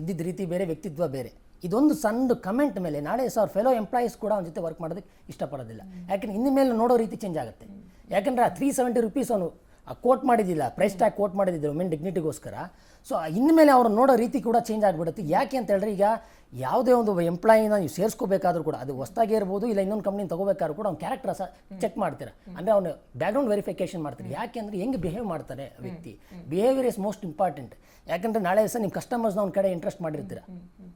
ಇದ್ದಿದ್ದ ರೀತಿ ಬೇರೆ, ವ್ಯಕ್ತಿತ್ವ ಬೇರೆ. ಇದೊಂದು ಸಣ್ಣ ಕಮೆಂಟ್ ಮೇಲೆ ನಾಳೆ ಅವ್ರ ಫೆಲೋ ಎಂಪ್ಲಾಯೀಸ್ ಕೂಡ ಅವನ ಜೊತೆ ವರ್ಕ್ ಮಾಡೋದಕ್ಕೆ ಇಷ್ಟಪಡೋದಿಲ್ಲ. ಯಾಕಂದ್ರೆ ಇನ್ನು ಮೇಲೆ ನೋಡೋ ರೀತಿ ಚೇಂಜ್ ಆಗುತ್ತೆ. ಯಾಕಂದ್ರೆ ಆ 370 ರೂಪೀಸ್ ಅವನು ಕೋಟ್ ಮಾಡಿದ್ದಿಲ್ಲ, ಪ್ರೈಸ್ ಟ್ಯಾಗ್ ಕೋಟ್ ಮಾಡಿದ್ದಿಲ್ಲ ವುಮೆನ್ ಡಿಗ್ನಿಟಿಗೋಸ್ಕರ. ಸೊ ಇನ್ಮೇಲೆ ಅವ್ರು ನೋಡೋ ರೀತಿ ಕೂಡ ಚೇಂಜ್ ಆಗಿಬಿಡುತ್ತೆ. ಯಾಕೆ ಅಂತ ಹೇಳಿದ್ರೆ, ಈಗ ಯಾವುದೇ ಒಂದು ಎಂಪ್ಲಾಯಿನ ನೀವು ಸೇರಿಸ್ಕೋಬೇಕಾದ್ರೂ ಕೂಡ, ಅದು ಹೊಸದಾಗಿ ಇರ್ಬೋದು ಇಲ್ಲ ಇನ್ನೊಂದು ಕಂಪ್ನಿ ತಗೋಬೇಕಾದ್ರೂ ಕೂಡ ಅವ್ನ ಕ್ಯಾರೆಕ್ಟರ್ ಚೆಕ್ ಮಾಡ್ತೀರಾ. ಅಂದರೆ ಅವನು ಬ್ಯಾಕ್ಗ್ರೌಂಡ್ ವೆರಿಫಿಕೇಶನ್ ಮಾಡ್ತೀರಿ. ಯಾಕೆ ಅಂದರೆ ಹೆಂಗೆ ಬಿಹೇವ್ ಮಾಡ್ತಾರೆ ವ್ಯಕ್ತಿ. Behaviour is most important. ಯಾಕಂದರೆ ನಾಳೆ ಸಹ ನಿಮ್ಮ ಕಸ್ಟಮರ್ಸ್ನ ಒಂದು ಕಡೆ ಇಂಟ್ರೆಸ್ಟ್ ಮಾಡಿರ್ತೀರ.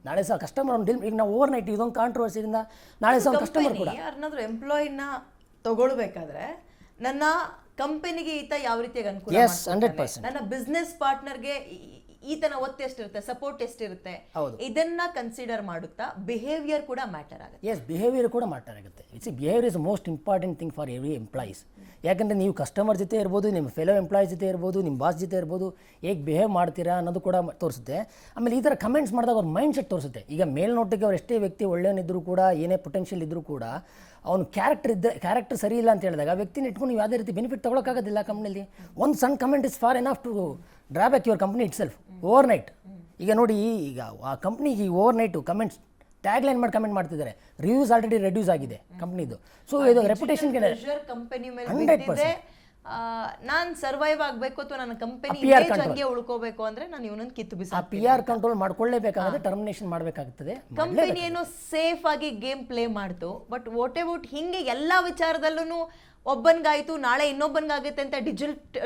ನಾಳೆ ಸಹ ಕಸ್ಟಮರ್ ಅವ್ನು ಈಗ ನಾವು ಓವರ್ ನೈಟ್ ಇದೊಂದು ಕಾಂಟ್ರವರ್ಸಿಯಿಂದ ನಾಳೆ ಸಹ ಕಸ್ಟಮರ್ ಕೂಡ ಯಾರನ್ನಾದ್ರೂ ಎಂಪ್ಲಾಯಿನ ತಗೊಳ್ಬೇಕಾದ್ರೆ ನನ್ನ ಕಂಪನಿಗೆ ಈತ ಯಾವ ರೀತಿಯಾಗಿ ಅನುಕೂಲ Yes, ಮಾಡ್ಕೊಡ್ತಾನೆ, 100%. ನನ್ನ ಬಿಸ್ನೆಸ್ ಪಾರ್ಟ್ನರ್ಗೆ ಈತನ ಒತ್ತು ಎಷ್ಟಿರುತ್ತೆ, ಸಪೋರ್ಟ್ ಎಷ್ಟಿರುತ್ತೆ, ಇದನ್ನ ಕನ್ಸಿಡರ್ ಮಾಡುತ್ತಾ ಬಿಹೇವಿಯರ್ ಕೂಡ ಮ್ಯಾಟರ್ ಆಗುತ್ತೆ. ಎಸ್, ಬಿಹೇವಿಯರ್ ಕೂಡ ಮ್ಯಾಟರ್ ಆಗುತ್ತೆ. Behaviour is most important thing for every employees. ಯಾಕಂದರೆ ನೀವು ಕಸ್ಟಮರ್ ಜೊತೆ ಇರ್ಬೋದು, ನಿಮ್ಮ ಫೆಲೋ ಎಂಪ್ಲಾಯೀಸ್ ಜೊತೆ ಇರ್ಬೋದು, ನಿಮ್ಮ ಬಾಸ್ ಜೊತೆ ಇರ್ಬೋದು, ಹೇಗೆ ಬಿಹೇವ್ ಮಾಡ್ತೀರಾ ಅನ್ನೋದು ಕೂಡ ತೋರಿಸುತ್ತೆ. ಆಮೇಲೆ ಈ ಥರ ಕಮೆಂಟ್ಸ್ ಮಾಡಿದಾಗ ಅವ್ರ ಮೈಂಡ್ ಸೆಟ್ ತೋರಿಸುತ್ತೆ. ಈಗ ಮೇಲ್ನೋಟಕ್ಕೆ ಅವ್ರು ಎಷ್ಟೇ ವ್ಯಕ್ತಿ ಒಳ್ಳೆಯವನಿದ್ದರೂ ಕೂಡ, ಏನೇ ಪೊಟೆನ್ಷಿಯಲ್ ಇದ್ದರೂ ಕೂಡ, ಅವ್ನು ಕ್ಯಾರೆಕ್ಟರ್ ಸರಿ ಇಲ್ಲ ಅಂತ ಹೇಳಿದಾಗ ವ್ಯಕ್ತಿನ ಇಟ್ಕೊಂಡು ನೀವು ಯಾವುದೇ ರೀತಿ ಬೆನಿಫಿಟ್ ತೊಗೊಳಕ್ಕಾಗೋದಿಲ್ಲ ಕಂಪ್ನಿಯಲ್ಲಿ. ಒಂದು ಸಣ್ಣ comment is for enough to drawback your company itself overnight. ಈಗ ನೋಡಿ, ಈಗ ಆ ಕಂಪ್ನಿಗೆ overnight comments tag line ಮಾಡಿ ಕಮೆಂಟ್ ಮಾಡ್ತಿದ್ದಾರೆ. ರಿವ್ಯೂಸ್ ಆಲ್ರೆಡಿ ರೆಡ್ಯೂಸ್ ಆಗಿದೆ ಕಂಪ್ನಿದು. ಸೊ ಇದು ರೆಪ್ಯುಟೇಷನ್ಗೆ ಕಂಪನಿ ಮೇಲೆ 100%. ನಾನು ಸರ್ವೈವ್ ಆಗಬೇಕು ಅಥವಾ ನನ್ನ ಕಂಪನಿ ಹಂಗೆ ಉಳ್ಕೋಬೇಕು ಅಂದ್ರೆ ನಾನು ಇವನನ್ನು ಕಿತ್ತು ಬಿಸಿ ಆ PR ಕಂಟ್ರೋಲ್ ಮಾಡ್ಕೊಳ್ಳೇಬೇಕಾಗುತ್ತೆ, ಟರ್ಮಿನೇಷನ್ ಮಾಡಬೇಕಾಗುತ್ತದೆ. ಕಂಪನಿ ಏನೋ ಸೇಫ್ ಆಗಿ ಗೇಮ್ ಪ್ಲೇ ಮಾಡ್ತು, ಬಟ್ ವಾಟ್ ಅಬೌಟ್ ಹಿಂಗೆ ಎಲ್ಲಾ ವಿಚಾರದಲ್ಲೂ ಒಬ್ಬನ್ಗಾಯ್ತು ನಾಳೆ ಇನ್ನೊಬ್ಬನ್ಗಾಗುತ್ತೆ ಅಂತ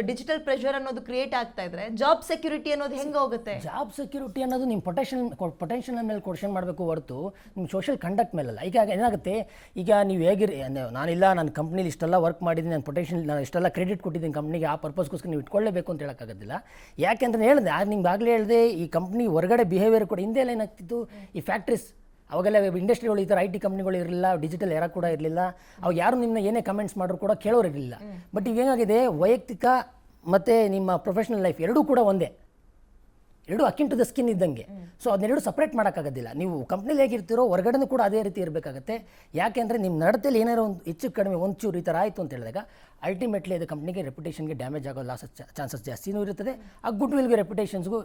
ಡಿಜಿಟಲ್ ಪ್ರೆಷರ್ ಅನ್ನೋದು ಕ್ರಿಯೇಟ್ ಆಗ್ತಾ ಇದ್ರೆ ಜಾಬ್ ಸೆಕ್ಯೂರಿಟಿ ಅನ್ನೋದು ಹೆಂಗೆ ಹೋಗುತ್ತೆ? ಜಾಬ್ ಸೆಕ್ಯೂರಿಟಿ ಅನ್ನೋದು ನಿಮ್ಮ ಪೊಟೆನ್ಷಿಯಲ್ ಮೇಲೆ ಕ್ವಶನ್ ಮಾಡಬೇಕು ಹೊರತು ನಿಮ್ಮ ಸೋಷಿಯಲ್ ಕಂಡಕ್ಟ್ ಮೇಲಲ್ಲ. ಈಗ ಏನಾಗುತ್ತೆ, ಈಗ ನೀವು ಹೇಗಿರಿ, ನಾನಿಲ್ಲ ನನ್ನ ಕಂಪ್ನಿಲಿ ಇಷ್ಟೆಲ್ಲ ವರ್ಕ್ ಮಾಡಿದ್ದೀನಿ, ನನ್ನ ಪೊಟೆನ್ಷಿಯಲ್ ನಾನು ಇಷ್ಟೆಲ್ಲ ಕ್ರೆಡಿಟ್ ಕೊಟ್ಟಿದ್ದೀನಿ ಕಂಪ್ನಿಗೆ, ಆ ಪರ್ಪಸ್ಗೋಸ್ಕರ ನೀವು ಇಟ್ಕೊಳ್ಳೇಬೇಕು ಅಂತ ಹೇಳೋಕ್ಕಾಗೋದಿಲ್ಲ. ಯಾಕೆಂದ್ರೆ ಹೇಳಿದೆ, ನಿಮ್ಗೆ ಆಗಲೇ ಹೇಳಿದೆ, ಈ ಕಂಪ್ನಿ ಹೊರಗಡೆ ಬಿಹೇವಿಯರ್ ಕೂಡ ಹಿಂದೆ ಎಲ್ಲ ಏನಾಗ್ತಿತ್ತು, ಈ ಫ್ಯಾಕ್ಟ್ರೀಸ್ ಅವಾಗೆಲ್ಲ ಇಂಡಸ್ಟ್ರಿಗಳು ಈ ಥರ IT ಕಂಪ್ನಿಗಳು ಇರಲಿಲ್ಲ, ಡಿಜಿಟಲ್ ಎರ ಕೂಡ ಇರಲಿಲ್ಲ. ಅವಾಗ ಯಾರು ನಿಮ್ಮನ್ನ ಏನೇ ಕಮೆಂಟ್ಸ್ ಮಾಡಿದ್ರು ಕೂಡ ಕೇಳೋರು ಇರಲಿಲ್ಲ. ಬಟ್ ಈಗ ಏನಾಗಿದೆ, ವೈಯಕ್ತಿಕ ಮತ್ತು ನಿಮ್ಮ ಪ್ರೊಫೆಷನಲ್ ಲೈಫ್ ಎರಡೂ ಕೂಡ ಒಂದೇ, ಎರಡು ಅಕಿನ್ ಟು ದ ಸ್ಕಿನ್ ಇದ್ದಂಗೆ. ಸೊ ಅದನ್ನೆರಡು ಸಪ್ರೇಟ್ ಮಾಡೋಕ್ಕಾಗೋದಿಲ್ಲ. ನೀವು ಕಂಪ್ನಿಲಿ ಹೇಗಿರ್ತೀರೋ ಹೊರಗಡೆನೂ ಕೂಡ ಅದೇ ರೀತಿ ಇರಬೇಕಾಗತ್ತೆ. ಯಾಕೆ ಅಂದರೆ ನಿಮ್ಮ ನಡತೆಯಲ್ಲಿ ಏನಾರು ಒಂದು ಹೆಚ್ಚು ಕಡಿಮೆ ಒಂಚೂರು ಈ ಥರ ಆಯಿತು ಅಂತ ಹೇಳಿದಾಗ ಅಲ್ಟಿಮೇಟ್ಲಿ ಅದು ಕಂಪ್ನಿಗೆ ರೆಪ್ಯುಟೇಷನ್ಗೆ ಡ್ಯಾಮೇಜ್ ಆಗೋ ಚಾನ್ಸಸ್ ಜಾಸ್ತಿನೂ ಇರುತ್ತದೆ. ಆ ಗುಡ್ ವಿಲ್ಗೆ ರೆಪ್ಯುಟೇಷನ್ಸ್ಗೂ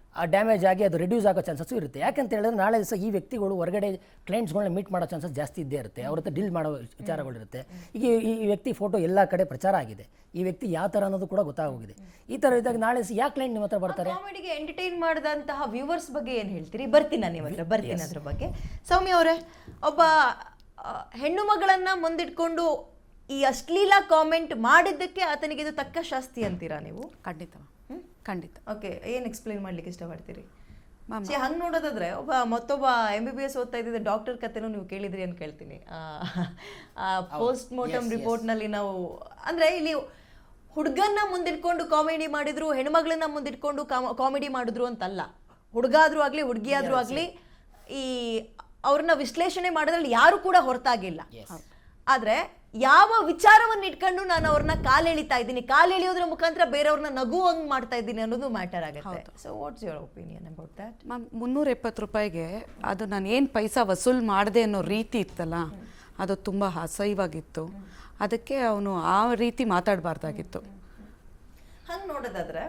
ಆ ಡ್ಯಾಮೇಜ್ ಆಗಿ ಅದು ರಿಡ್ಯೂಸ್ ಆಗೋ ಚಾನ್ಸಸ್ಸು ಇರುತ್ತೆ. ಯಾಕಂತ ಹೇಳಿದ್ರೆ ನಾಳೆ ದಿವಸ ಈ ವ್ಯಕ್ತಿಗಳು ಹೊರಗಡೆ ಕ್ಲೈಂಟ್ಸ್ಗಳನ್ನ ಮೀಟ್ ಮಾಡೋ ಚಾನ್ಸಸ್ ಜಾಸ್ತಿ ಇದ್ದೇ ಇರುತ್ತೆ, ಅವ್ರ ಹತ್ರ ಡೀಲ್ ಮಾಡೋ ವಿಚಾರಗಳಿರುತ್ತೆ. ಈಗ ಈ ವ್ಯಕ್ತಿ ಫೋಟೋ ಎಲ್ಲ ಕಡೆ ಪ್ರಚಾರ ಆಗಿದೆ, ಈ ವ್ಯಕ್ತಿ ಯಾವ ಥರ ಅನ್ನೋದು ಕೂಡ ಗೊತ್ತಾಗೋಗಿದೆ. ಈ ಥರ ಇದ್ದಾಗ ನಾಳೆ ದಿವಸ ಯಾವ ಕ್ಲೈಂಟ್ ನಿಮ್ಮ ಹತ್ರ ಬರ್ತಾರೆ? ಕಾಮಿಡಿಗೆ ಎಂಟರ್ಟೈನ್ ಮಾಡಿದಂತಹ ವ್ಯೂವರ್ಸ್ ಬಗ್ಗೆ ಏನು ಹೇಳ್ತೀರಿ? ಬರ್ತೀನಿ ನಾನು ನಿಮ್ಮ ಹತ್ರ, ಬರ್ತೀನಿ ಅದ್ರ ಬಗ್ಗೆ. ಸೌಮ್ಯ ಅವರೇ, ಒಬ್ಬ ಹೆಣ್ಣು ಮಗಳನ್ನ ಮುಂದಿಟ್ಕೊಂಡು ಈ ಅಶ್ಲೀಲ ಕಾಮೆಂಟ್ ಮಾಡಿದ್ದಕ್ಕೆ ಆತನಿಗೆ ಇದು ತಕ್ಕ ಶಾಸ್ತಿ ಅಂತೀರಾ ನೀವು? ಖಂಡಿತ. ಓಕೆ, ಏನು ಎಕ್ಸ್ಪ್ಲೈನ್ ಮಾಡ್ಲಿಕ್ಕೆ ಇಷ್ಟಪಡ್ತೀರಿ? ಹಂಗೆ ನೋಡೋದಾದ್ರೆ ಮತ್ತೊಬ್ಬ MBBS ಓದ್ತಾ ಇದ್ದಿದ್ದ ಡಾಕ್ಟರ್ ಕಥೆನೂ ನೀವು ಕೇಳಿದ್ರಿ ಅಂತ ಕೇಳ್ತೀನಿ. ಪೋಸ್ಟ್ ಮಾರ್ಟಮ್ ರಿಪೋರ್ಟ್ನಲ್ಲಿ ನಾವು ಅಂದರೆ ಇಲ್ಲಿ ಹುಡುಗನ್ನ ಮುಂದಿಟ್ಕೊಂಡು ಕಾಮಿಡಿ ಮಾಡಿದ್ರು, ಹೆಣ್ಮಗಳನ್ನ ಮುಂದಿಟ್ಕೊಂಡು ಕಾಮಿಡಿ ಮಾಡಿದ್ರು ಅಂತಲ್ಲ. ಹುಡುಗಾದ್ರೂ ಆಗಲಿ ಹುಡುಗಿಯಾದ್ರೂ ಆಗಲಿ ಈ ಅವ್ರನ್ನ ವಿಶ್ಲೇಷಣೆ ಮಾಡೋದ್ರಲ್ಲಿ ಯಾರು ಕೂಡ ಹೊರತಾಗಿಲ್ಲ. ಆದರೆ ಯಾವ ವಿಚಾರವನ್ನು ಇಟ್ಕೊಂಡು ನಾನು ಅವ್ರನ್ನ ಕಾಲೆಳಿತಾ ಇದ್ದೀನಿ, ಕಾಲೆಳೆಯೋದ್ರ ಮುಖಾಂತರ ಬೇರೆಯವ್ರನ್ನ ನಗುವಂಗ್ ಮಾಡ್ತಾ ಇದ್ದೀನಿ ಅನ್ನೋದು ಮ್ಯಾಟರ್ ಆಗುತ್ತೆ. So what's your opinion about that? Ma'am, 370 ರೂಪಾಯಿಗೆ ಅದು ನಾನು ಏನು ಪೈಸಾ ವಸೂಲ್ ಮಾಡಿದೆ ಅನ್ನೋ ರೀತಿ ಇತ್ತಲ್ಲ, ಅದು ತುಂಬ ಅಸಹ್ಯವಾಗಿತ್ತು. ಅದಕ್ಕೆ ಅವನು ಆ ರೀತಿ ಮಾತಾಡಬಾರ್ದಾಗಿತ್ತು. ಹಂಗೆ ನೋಡೋದಾದ್ರೆ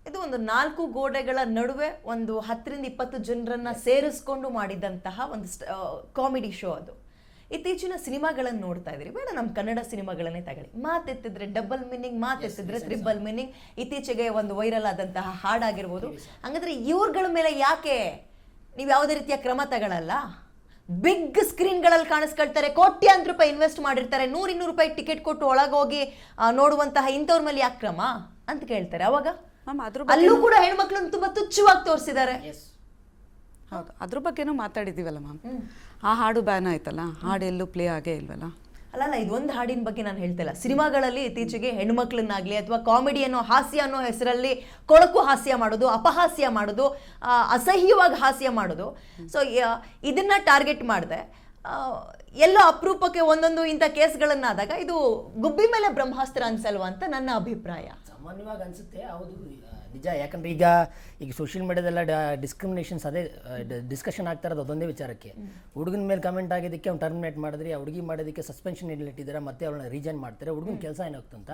ಇದು ಒಂದು 4 ಗೋಡೆಗಳ ನಡುವೆ ಒಂದು 10ರಿಂದ 20 ಜನರನ್ನ ಸೇರಿಸ್ಕೊಂಡು ಮಾಡಿದಂತಹ ಒಂದು ಕಾಮಿಡಿ ಶೋ ಅದು. ಇತ್ತೀಚಿನ ಸಿನಿಮಾಗಳನ್ನು ನೋಡ್ತಾ ಇದ್ದೀರಿ, ಬೇಡ ನಮ್ಮ ಕನ್ನಡ ಸಿನಿಮಾಗಳನ್ನೇ ತಗೊಳ್ಳಿ. ಮಾತೆತ್ತಿದ್ರೆ ಡಬಲ್ ಮೀನಿಂಗ್, ಮಾತೆತ್ತಿದ್ರೆ ಟ್ರಿಬಲ್ ಮೀನಿಂಗ್, ಇತ್ತೀಚೆಗೆ ಒಂದು ವೈರಲ್ ಆದಂತಹ ಹಾಡಾಗಿರ್ಬೋದು. ಹಂಗಂದ್ರೆ ಇವ್ರಗಳ ಮೇಲೆ ಯಾಕೆ ನೀವು ಯಾವುದೇ ರೀತಿಯ ಕ್ರಮ ತಗೊಳ್ಳಲ್ಲ? ಬಿಗ್ ಸ್ಕ್ರೀನ್ಗಳಲ್ಲಿ ಕಾಣಿಸ್ಕೊಳ್ತಾರೆ, ಕೋಟ್ಯಾಂತರ ರೂಪಾಯಿ ಇನ್ವೆಸ್ಟ್ ಮಾಡಿರ್ತಾರೆ, 100-200 ರೂಪಾಯಿ ಟಿಕೆಟ್ ಕೊಟ್ಟು ಒಳಗೋಗಿ ನೋಡುವಂತಹ ಇಂಥವ್ರ ಮೇಲೆ ಯಾಕೆ ಕ್ರಮ ಅಂತ ಕೇಳ್ತಾರೆ. ಅವಾಗ ಅಲ್ಲೂ ಕೂಡ ಹೆಣ್ಮಕ್ಳನ್ನು ತುಂಬಾ ತುಚ್ಛವಾಗಿ ತೋರಿಸಿದ್ದಾರೆ. ಹೌದು, ಅದ್ರ ಬಗ್ಗೆನೂ ಮಾತಾಡಿದ್ದೀವಲ್ಲ ಮ್ಯಾಮ್. ಆ ಹಾಡು ಬ್ಯಾನ್ ಆಯ್ತಲ್ಲ, ಹಾಡು ಎಲ್ಲೂ ಪ್ಲೇ ಆಗೇ ಇಲ್ವಲ್ಲ. ಅಲ್ಲ, ಇದೊಂದು ಹಾಡಿನ ಬಗ್ಗೆ ನಾನು ಹೇಳ್ತಿಲ್ಲ. ಸಿನಿಮಾಗಳಲ್ಲಿ ಇತ್ತೀಚೆಗೆ ಹೆಣ್ಮಕ್ಳನ್ನಾಗ್ಲಿ ಅಥವಾ ಕಾಮಿಡಿ ಅನ್ನೋ ಹಾಸ್ಯ ಅನ್ನೋ ಹೆಸರಲ್ಲಿ ಕೊಳಕು ಹಾಸ್ಯ ಮಾಡೋದು, ಅಪಹಾಸ್ಯ ಮಾಡೋದು, ಅಸಹ್ಯವಾಗಿ ಹಾಸ್ಯ ಮಾಡೋದು. ಸೊ ಇದನ್ನ ಟಾರ್ಗೆಟ್ ಮಾಡಿದೆ. ಎಲ್ಲೋ ಅಪರೂಪಕ್ಕೆ ಒಂದೊಂದು ಇಂಥ ಕೇಸ್ಗಳನ್ನಾದಾಗ ಇದು ಗುಬ್ಬಿ ಮೇಲೆ ಬ್ರಹ್ಮಾಸ್ತ್ರ ಅನ್ಸಲ್ವಾ ಅಂತ ನನ್ನ ಅಭಿಪ್ರಾಯ. ಸಾಮಾನ್ಯವಾಗಿ ಅನಿಸುತ್ತೆ, ಹೌದು ನಿಜ. ಯಾಕಂದರೆ ಈಗ ಸೋಷಿಯಲ್ ಮೀಡಿಯಾದೆಲ್ಲ ಡಿಸ್ಕ್ರಿಮಿನೇಷನ್ಸ್ ಅದೇ ಡಿಸ್ಕಷನ್ ಆಗ್ತಾ ಇರೋದು ಅದೊಂದೇ ವಿಚಾರಕ್ಕೆ. ಹುಡುಗನ ಮೇಲೆ ಕಮೆಂಟ್ ಆಗಿದ್ದಕ್ಕೆ ಅವ್ನು ಟರ್ಮಿನೇಟ್ ಮಾಡಿದ್ರೆ, ಆ ಹುಡುಗಿ ಮಾಡೋದಕ್ಕೆ ಸಸ್ಪೆನ್ಷನ್ ಇಟ್ಟಿದ್ದಾರೆ, ಮತ್ತೆ ಅವಳನ್ನ ರೀಜನ್ ಮಾಡ್ತಾರೆ. ಹುಡುಗನ ಕೆಲಸ ಏನಾಗ್ತಂತ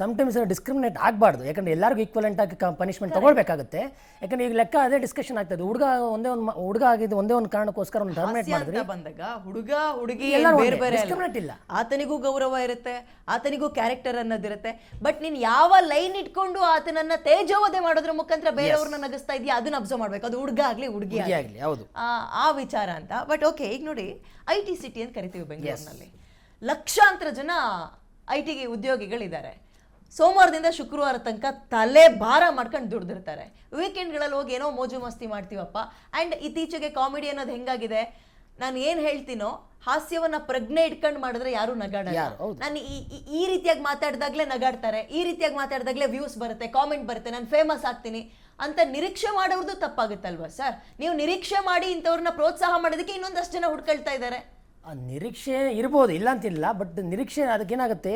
ಸಮ್ಟೈಮ್ಸ್ ಡಿಸ್ಕ್ರಿಮಿನೇಟ್ ಆಗಬಾರ್ದು, ಯಾಕಂದರೆ ಎಲ್ಲರಿಗೂ ಈಕ್ವಲೆಂಟ್ ಆಗಿ ಪನಿಷ್ಮೆಂಟ್ ತೊಗೊಳ್ಬೇಕಾಗುತ್ತೆ. ಯಾಕಂದರೆ ಈಗ ಲೆಕ್ಕ ಅದೇ ಡಿಸ್ಕಷನ್ ಆಗ್ತದೆ. ಹುಡುಗ ಆಗಿದ್ದು ಒಂದೇ ಒಂದು ಕಾರಣಕ್ಕೋಸ್ಕರ ಅವ್ನು ಟರ್ಮಿನೇಟ್ ಮಾಡಿದ್ರೆ ಬಂದಾಗ ಹುಡುಗ ಹುಡುಗಿ ಬೇರೆ ಬೇರೆ ಇಲ್ಲ. ಆತನಿಗೂ ಗೌರವ ಇರುತ್ತೆ, ಆತನಿಗೂ ಕ್ಯಾರೆಕ್ಟರ್ ಅನ್ನೋದಿರುತ್ತೆ. ಬಟ್ ನೀನ್ ಯಾವ ಲೈನ್ ಇಟ್ಕೊಂಡು ಆತನನ್ನ ತೇಜೋವಧೆ ಮಾಡೋದ್ರ ಮುಖಾಂತರ ಬೇರೆಯವ್ರನ್ನ ನಗಿಸ್ತಾ ಇದೆಯಾ ಅದನ್ನ ಅಬ್ಸರ್ವ್ ಮಾಡ್ಬೇಕು. ಅದು ಹುಡುಗ ಆಗ್ಲಿ ಹುಡುಗಿ ಆಗ್ಲಿ, ಹೌದು, ಆ ವಿಚಾರ ಅಂತ. ಬಟ್ ಓಕೆ, ಈಗ ನೋಡಿ IT ಸಿಟಿ ಅಂತ ಕರಿತೀವಿ ಬೆಂಗಳೂರಿನಲ್ಲಿ. ಲಕ್ಷಾಂತರ ಜನ IT ಉದ್ಯೋಗಿಗಳಿದ್ದಾರೆ. ಸೋಮವಾರದಿಂದ ಶುಕ್ರವಾರ ತನಕ ತಲೆ ಭಾರ ಮಾಡ್ಕೊಂಡು ದುಡ್ದಿರ್ತಾರೆ. ವೀಕೆಂಡ್ಗಳಲ್ಲಿ ಹೋಗಿ ಏನೋ ಮೋಜು ಮಸ್ತಿ ಮಾಡ್ತೀವಪ್ಪ. ಆ್ಯಂಡ್ ಇತ್ತೀಚೆಗೆ ಕಾಮಿಡಿ ಅನ್ನೋದು ಹೆಂಗಾಗಿದೆ, ನಾನು ಏನು ಹೇಳ್ತೀನೋ ಹಾಸ್ಯವನ್ನ ಪ್ರಜ್ಞೆ ಇಟ್ಕೊಂಡು ಮಾಡಿದ್ರೆ ಯಾರು ನಗಾಡಲ್ಲ. ನಾನು ಈ ರೀತಿಯಾಗಿ ಮಾತಾಡ್ದಾಗ್ಲೇ ನಗಾಡ್ತಾರೆ, ಈ ರೀತಿಯಾಗಿ ಮಾತಾಡ್ದಾಗ್ಲೇ ವ್ಯೂಸ್ ಬರುತ್ತೆ, ಕಾಮೆಂಟ್ ಬರುತ್ತೆ, ನಾನು ಫೇಮಸ್ ಆಗ್ತೀನಿ ಅಂತ ನಿರೀಕ್ಷೆ ಮಾಡೋರ್ದು ತಪ್ಪಾಗುತ್ತಲ್ವಾ ಸರ್? ನೀವು ನಿರೀಕ್ಷೆ ಮಾಡಿ ಇಂಥವ್ರನ್ನ ಪ್ರೋತ್ಸಾಹ ಮಾಡೋದಕ್ಕೆ ಇನ್ನೊಂದಷ್ಟು ಜನ ಹುಡ್ಕೊಳ್ತಾ ಇದ್ದಾರೆ. ಆ ನಿರೀಕ್ಷೆ ಇರ್ಬೋದು, ಇಲ್ಲ ಅಂತಿಲ್ಲ. ಬಟ್ ನಿರೀಕ್ಷೆ ಅದಕ್ಕೇನಾಗುತ್ತೆ,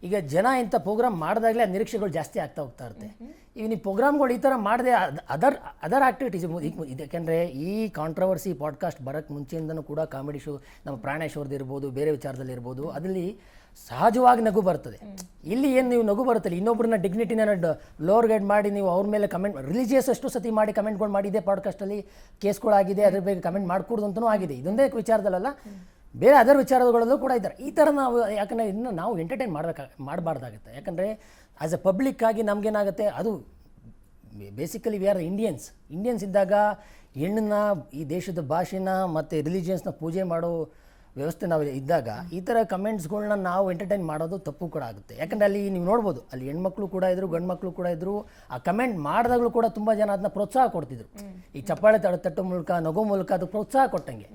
ಈಗ ಜನ ಇಂಥ ಪ್ರೋಗ್ರಾಮ್ ಮಾಡಿದಾಗಲೇ ಆ ನಿರೀಕ್ಷೆಗಳು ಜಾಸ್ತಿ ಆಗ್ತಾ ಹೋಗ್ತಾ ಇರುತ್ತೆ. ಈಗ ನೀವು ಪ್ರೋಗ್ರಾಮ್ಗಳು ಈ ಥರ ಮಾಡದೆ ಅದರ್ ಆ್ಯಕ್ಟಿವಿಟೀಸ್ ಯಾಕೆಂದರೆ ಈ ಕಾಂಟ್ರವರ್ಸಿ ಪಾಡ್ಕಾಸ್ಟ್ ಬರೋಕ್ಕೆ ಮುಂಚೆಯಿಂದನೂ ಕೂಡ ಕಾಮಿಡಿ ಶೋ ನಮ್ಮ ಪ್ರಾಣೇಶ್ ಅವ್ರದ್ದು ಇರ್ಬೋದು, ಬೇರೆ ವಿಚಾರದಲ್ಲಿ ಇರ್ಬೋದು, ಅದರಲ್ಲಿ ಸಹಜವಾಗಿ ನಗು ಬರ್ತದೆ. ಇಲ್ಲಿ ಏನು ನೀವು ನಗು ಬರುತ್ತಲ್ಲ, ಇನ್ನೊಬ್ಬರನ್ನ ಡಿಗ್ನಿಟಿನ ಲೋವರ್ ಗೈಡ್ ಮಾಡಿ ನೀವು ಅವ್ರ ಮೇಲೆ ಕಮೆಂಟ್, ರಿಲಿಜಿಯಸ್ ಎಷ್ಟು ಸತಿ ಮಾಡಿ ಕಮೆಂಟ್ಗಳು ಮಾಡಿ, ಇದೇ ಪಾಡ್ಕಾಸ್ಟಲ್ಲಿ ಕೇಸ್ಗಳಾಗಿದೆ, ಅದ್ರ ಬಗ್ಗೆ ಕಮೆಂಟ್ ಮಾಡಿಕೊಡ್ದು ಅಂತಲೂ ಆಗಿದೆ. ಇದೊಂದೇ ವಿಚಾರದಲ್ಲ, ಬೇರೆ ಅದರ್ ವಿಚಾರಗಳಲ್ಲೂ ಕೂಡ ಇದ್ದಾರೆ. ಈ ಥರ ನಾವು ಯಾಕಂದರೆ ಇನ್ನು ನಾವು ಎಂಟರ್ಟೈನ್ ಮಾಡಬಾರ್ದಾಗುತ್ತೆ. ಯಾಕಂದರೆ ಆ್ಯಸ್ ಎ ಪಬ್ಲಿಕ್ ಆಗಿ ನಮಗೇನಾಗುತ್ತೆ, ಅದು ಬೇಸಿಕಲಿ ವಿ ಆರ್ ಇಂಡಿಯನ್ಸ್ ಇದ್ದಾಗ ಹೆಣ್ಣನ್ನ, ಈ ದೇಶದ ಭಾಷೆನ ಮತ್ತು ರಿಲಿಜಿಯನ್ಸ್ನ ಪೂಜೆ ಮಾಡೋ ವ್ಯವಸ್ಥೆ ನಾವು ಇದ್ದಾಗ ಈ ಥರ ಕಮೆಂಟ್ಸ್ಗಳನ್ನ ನಾವು ಎಂಟರ್ಟೈನ್ ಮಾಡೋದು ತಪ್ಪು ಕೂಡ ಆಗುತ್ತೆ. ಯಾಕಂದರೆ ಅಲ್ಲಿ ನೀವು ನೋಡ್ಬೋದು, ಅಲ್ಲಿ ಹೆಣ್ಮಕ್ಳು ಕೂಡ ಇದ್ದರು, ಗಂಡು ಮಕ್ಕಳು ಕೂಡ ಇದ್ದರು. ಆ ಕಮೆಂಟ್ ಮಾಡಿದಾಗಲೂ ಕೂಡ ತುಂಬ ಜನ ಅದನ್ನ ಪ್ರೋತ್ಸಾಹ ಕೊಡ್ತಿದ್ರು. ಈ ಚಪ್ಪಾಳೆ ತಟ್ಟೋ ಮೂಲಕ, ನಗು ಮೂಲಕ ಅದು ಪ್ರೋತ್ಸಾಹ ಕೊಟ್ಟಂಗೆ.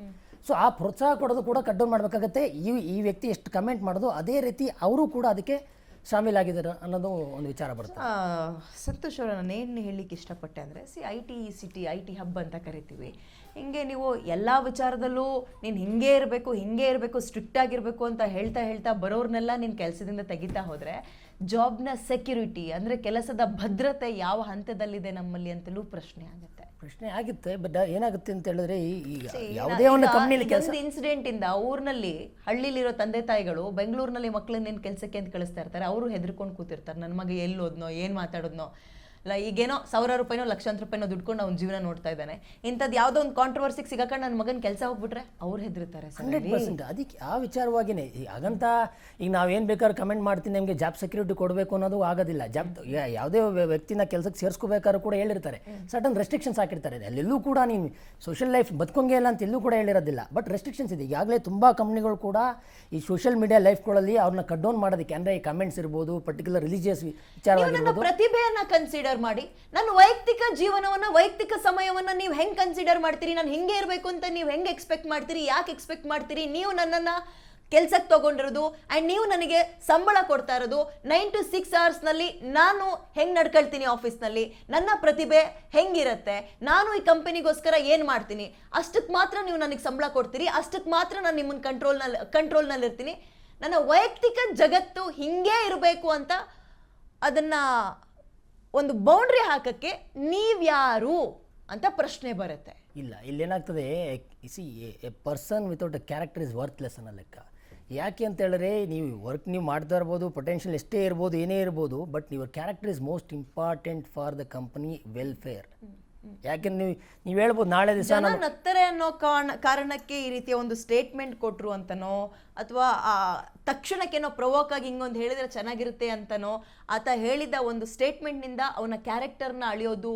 ಸೊ ಆ ಪ್ರೋತ್ಸಾಹ ಕೊಡೋದು ಕೂಡ ಕಂಟ್ರೋಲ್ ಮಾಡಬೇಕಾಗತ್ತೆ. ಈ ವ್ಯಕ್ತಿ ಎಷ್ಟು ಕಮೆಂಟ್ ಮಾಡೋದು ಅದೇ ರೀತಿ ಅವರು ಕೂಡ ಅದಕ್ಕೆ ಶಾಮೀಲಾಗಿದ್ದಾರೆ ಅನ್ನೋದು ಒಂದು ವಿಚಾರ ಬರುತ್ತೆ. ಸಂತೋಷ್ ಅವರ ನಾನು ಏನು ಹೇಳಲಿಕ್ಕೆ ಇಷ್ಟಪಟ್ಟೆ ಅಂದರೆ, IT ಸಿಟಿ, IT ಹಬ್ ಅಂತ ಕರಿತೀವಿ. ಹಿಂಗೆ ನೀವು ಎಲ್ಲ ವಿಚಾರದಲ್ಲೂ ನೀನು ಹಿಂಗೆ ಇರಬೇಕು ಸ್ಟ್ರಿಕ್ಟ್ ಆಗಿರಬೇಕು ಅಂತ ಹೇಳ್ತಾ ಬರೋರ್ನೆಲ್ಲ ನೀನು ಕೆಲಸದಿಂದ ತೆಗಿತಾ ಹೋದರೆ ಜಾಬ್ನ ಸೆಕ್ಯೂರಿಟಿ ಅಂದರೆ ಕೆಲಸದ ಭದ್ರತೆ ಯಾವ ಹಂತದಲ್ಲಿದೆ ನಮ್ಮಲ್ಲಿ ಅಂತಲೂ ಪ್ರಶ್ನೆ ಆಗುತ್ತೆ. ಬಟ್ ಏನಾಗುತ್ತೆ ಅಂತ ಹೇಳಿದ್ರೆ, ಈಗ ಯಾವುದೇ ಒಂದು ಕಂಪ್ನಿಲಿ ಕೆಲಸ ಇನ್ಸಿಡೆಂಟ್ ಇಂದ ಊರಿನಲ್ಲಿ ಹಳ್ಳಿಲಿರೋ ತಂದೆ ತಾಯಿಗಳು ಬೆಂಗಳೂರಿನಲ್ಲಿ ಮಕ್ಕಳನ್ನೇನು ಕೆಲಸಕ್ಕೆ ಅಂತ ಕಳಿಸ್ತಾ ಇರ್ತಾರೆ. ಅವರು ಹೆದರ್ಕೊಂಡು ಕೂತಿರ್ತಾರೆ, ನನ್ನ ಮಗ ಎಲ್ಲಿ ಓದ್ನೋ, ಏನು ಮಾತಾಡೋದ್ನೋ, ಈಗೇನೋ ಸಾವಿರಾರು ರೂಪಾಯಿನೋ ಲಕ್ಷಾಂತರ ರೂಪಾಯಿನೋ ದುಡ್ಕೊಂಡು ಅವ್ನ ಜೀವನ ನೋಡ್ತಾ ಇದ್ದಾನೆ. ಇಂಥದ್ದು ಯಾವುದೋ ಒಂದು ಕಾಂಟ್ರವರ್ಸಿಗೆ ಸಿಗಾಕೊಂಡು ನನ್ನ ಮಗನ ಕೆಲಸ ಹೋಗ್ಬಿಟ್ರೆ ಅವ್ರು ಹೆದರ್ತಾರೆ. 100% ಅದಕ್ಕೆ ಆ ವಿಚಾರವಾಗಿಯೇ ಹಾಗಂತ ಈಗ ನಾವೇನು ಬೇಕಾದ್ರೂ ಕಮೆಂಟ್ ಮಾಡ್ತೀನಿ ನಮಗೆ ಜಾಬ್ ಸೆಕ್ಯೂರಿಟಿ ಕೊಡಬೇಕು ಅನ್ನೋದು ಆಗೋದಿಲ್ಲ. ಯಾವುದೇ ವ್ಯಕ್ತಿನ ಕೆಲಸಕ್ಕೆ ಸೇರಿಸ್ಕೋಬೇಕಾದ್ರೂ ಕೂಡ ಹೇಳಿರ್ತಾರೆ, ಸರ್ಟನ್ ರೆಸ್ಟ್ರಿಕ್ಷನ್ಸ್ ಹಾಕಿರ್ತಾರೆ. ಅಲ್ಲೆಲ್ಲೂ ಕೂಡ ನೀನು ಸೋಷಿಯಲ್ ಲೈಫ್ ಬದುಕೊಂಗೆ ಇಲ್ಲ ಅಂತ ಎಲ್ಲೂ ಕೂಡ ಹೇಳಿರೋದಿಲ್ಲ. ಬಟ್ ರೆಸ್ಟ್ರಿಕ್ಷನ್ಸ್ ಇದೆ. ಈಗಾಗಲೇ ತುಂಬ ಕಂಪ್ನಿಗಳು ಕೂಡ ಈ ಸೋಷಿಯಲ್ ಮೀಡಿಯಾ ಲೈಫ್ಗಳಲ್ಲಿ ಅವ್ರನ್ನ ಕಟ್ ಡೌನ್ ಮಾಡೋದಕ್ಕೆ, ಅಂದರೆ ಈ ಕಮೆಂಟ್ಸ್ ಇರ್ಬೋದು, ಪರ್ಟಿಕ್ಯುಲರ್ ರಿಲಿಜಿಯಸ್ ವಿಚಾರವಾಗಿರ್ಬೋದು, ಪ್ರತಿಭೆಯನ್ನ ಕನ್ಸಿಡರ್ ಮಾಡಿ, ನನ್ನ ವೈಯಕ್ತಿಕ ಜೀವನವನ್ನ, ವೈಯಕ್ತಿಕ ಸಮಯವನ್ನ ನೀವು ಹೆಂಗ್ ಕನ್ಸಿಡರ್ ಮಾಡ್ತೀರಿ, ನಾನು ಹಿಂಗೆ ಇರಬೇಕು ಅಂತ ನೀವು ಹೆಂಗೆ ಎಕ್ಸ್ಪೆಕ್ಟ್ ಮಾಡ್ತೀರಿ, ಯಾಕೆ ಎಕ್ಸ್ಪೆಕ್ಟ್ ಮಾಡ್ತೀರಿ? ನೀವು ನನ್ನನ್ನ ಕೆಲ್ಸಕ್ಕೆ ತಗೊಂಡಿರೋದು ಆ್ಯಂಡ್ ನೀವು ನನಗೆ ಸಂಬಳ ಕೊಡ್ತಾ ಇರೋದು 9 to 6 hours ನಲ್ಲಿ ನಾನು ಹೆಂಗ್ ನಡ್ಕೊಳ್ತೀನಿ ಆಫೀಸ್ನಲ್ಲಿ, ನನ್ನ ಪ್ರತಿಭೆ ಹೆಂಗಿರುತ್ತೆ, ನಾನು ಈ ಕಂಪನಿಗೋಸ್ಕರ ಏನು ಮಾಡ್ತೀನಿ, ಅಷ್ಟಕ್ಕೆ ಮಾತ್ರ ನೀವು ನನಗೆ ಸಂಬಳ ಕೊಡ್ತೀರಿ, ಅಷ್ಟಕ್ಕೆ ಮಾತ್ರ ನಾನು ನಿಮ್ಮನ್ನ ಕಂಟ್ರೋಲ್ನಲ್ಲಿ ಇರ್ತೀನಿ. ನನ್ನ ವೈಯಕ್ತಿಕ ಜಗತ್ತು ಹಿಂಗೇ ಇರಬೇಕು ಅಂತ ಅದನ್ನ ಒಂದು ಬೌಂಡ್ರಿ ಹಾಕಕ್ಕೆ ನೀವ್ಯಾರು ಅಂತ ಪ್ರಶ್ನೆ ಬರುತ್ತೆ. ಇಲ್ಲ, ಇಲ್ಲೇನಾಗ್ತದೆ, a person without a character is worthless ಅನ್ನೋ ಲೆಕ್ಕ. ಯಾಕೆ ಅಂತ ಹೇಳಿದ್ರೆ, ನೀವು ವರ್ಕ್ ನೀವು ಮಾಡ್ತಾ ಇರ್ಬೋದು, ಪೊಟೆನ್ಷಿಯಲ್ ಎಷ್ಟೇ ಇರ್ಬೋದು, ಏನೇ ಇರ್ಬೋದು, but your character is most important for the company welfare. ಯಾಕೆಂದ್ರೆ ನೀವು ಹೇಳ್ಬೋದು ನಾಳೆ ದಿವಸ ನತ್ತರೆ ಅನ್ನೋ ಕಾರಣಕ್ಕೆ ಈ ರೀತಿಯ ಒಂದು ಸ್ಟೇಟ್ಮೆಂಟ್ ಕೊಟ್ರು ಅಂತನೋ, ಅಥವಾ ತಕ್ಷಣಕ್ಕೇನೋ ಪ್ರವೋಕ್ ಆಗಿ ಹಿಂಗೊಂದು ಹೇಳಿದ್ರೆ ಚೆನ್ನಾಗಿರುತ್ತೆ ಅಂತನೋ, ಆತ ಹೇಳಿದ ಒಂದು ಸ್ಟೇಟ್ಮೆಂಟ್ನಿಂದ ಅವನ ಕ್ಯಾರೆಕ್ಟರ್ನ ಅಳಿಯೋದು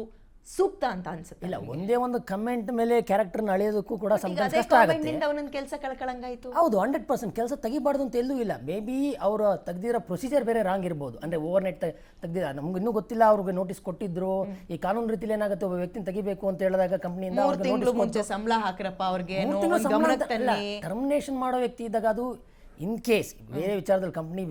ಸೂಕ್ತ ಅಂತ ಅನ್ಸುತ್ತೆ. ಇಲ್ಲ, ಒಂದೇ ಒಂದು ಕಮೆಂಟ್ ಮೇಲೆ ಕ್ಯಾರೆಕ್ಟರ್ನ ಅಳಿಯೋದಕ್ಕೂ ಕೂಡ ಕಷ್ಟ ಆಗುತ್ತೆ. ಅವನ ಕೆಲಸ ಕಳ್ಕೊಳ್ಳಂಗಾಯ್ತು. ಹೌದು, 100% ಕೆಲಸ ತೆಗಿಬಾರ್ದು ಅಂತ ಎಲ್ಲೂ ಇಲ್ಲ. ಮೇ ಬಿ ಅವರು ತೆಗ್ದಿರೋ ಪ್ರೊಸೀಜರ್ ಬೇರೆ ರಾಂಗ್ ಇರ್ಬೋದು. ಅಂದರೆ ಓವರ್ ನೈಟ್ ತೆಗ್ದಿರ, ನಮ್ಗೆ ಇನ್ನೂ ಗೊತ್ತಿಲ್ಲ, ಅವ್ರಿಗೆ ನೋಟಿಸ್ ಕೊಟ್ಟಿದ್ರು. ಈ ಕಾನೂನು ರೀತಿಯಲ್ಲಿ ಏನಾಗುತ್ತೆ, ಒಬ್ಬ ವ್ಯಕ್ತಿನ ತೆಗಿಬೇಕು ಅಂತ ಹೇಳಿದಾಗ ಕಂಪ್ನಿಯಿಂದ ಮುಂಚೆ ಸಂಬಳ ಹಾಕ್ರಪ್ಪ ಅವ್ರಿಗೆ, ಟರ್ಮಿನೇಷನ್ ಮಾಡೋ ವ್ಯಕ್ತಿ ಇದ್ದಾಗ ಅದು ಇನ್ ಕೇಸ್ ಬೇರೆ ವಿಚಾರದಲ್ಲಿ ಕಂಪ್ನಿಲಿ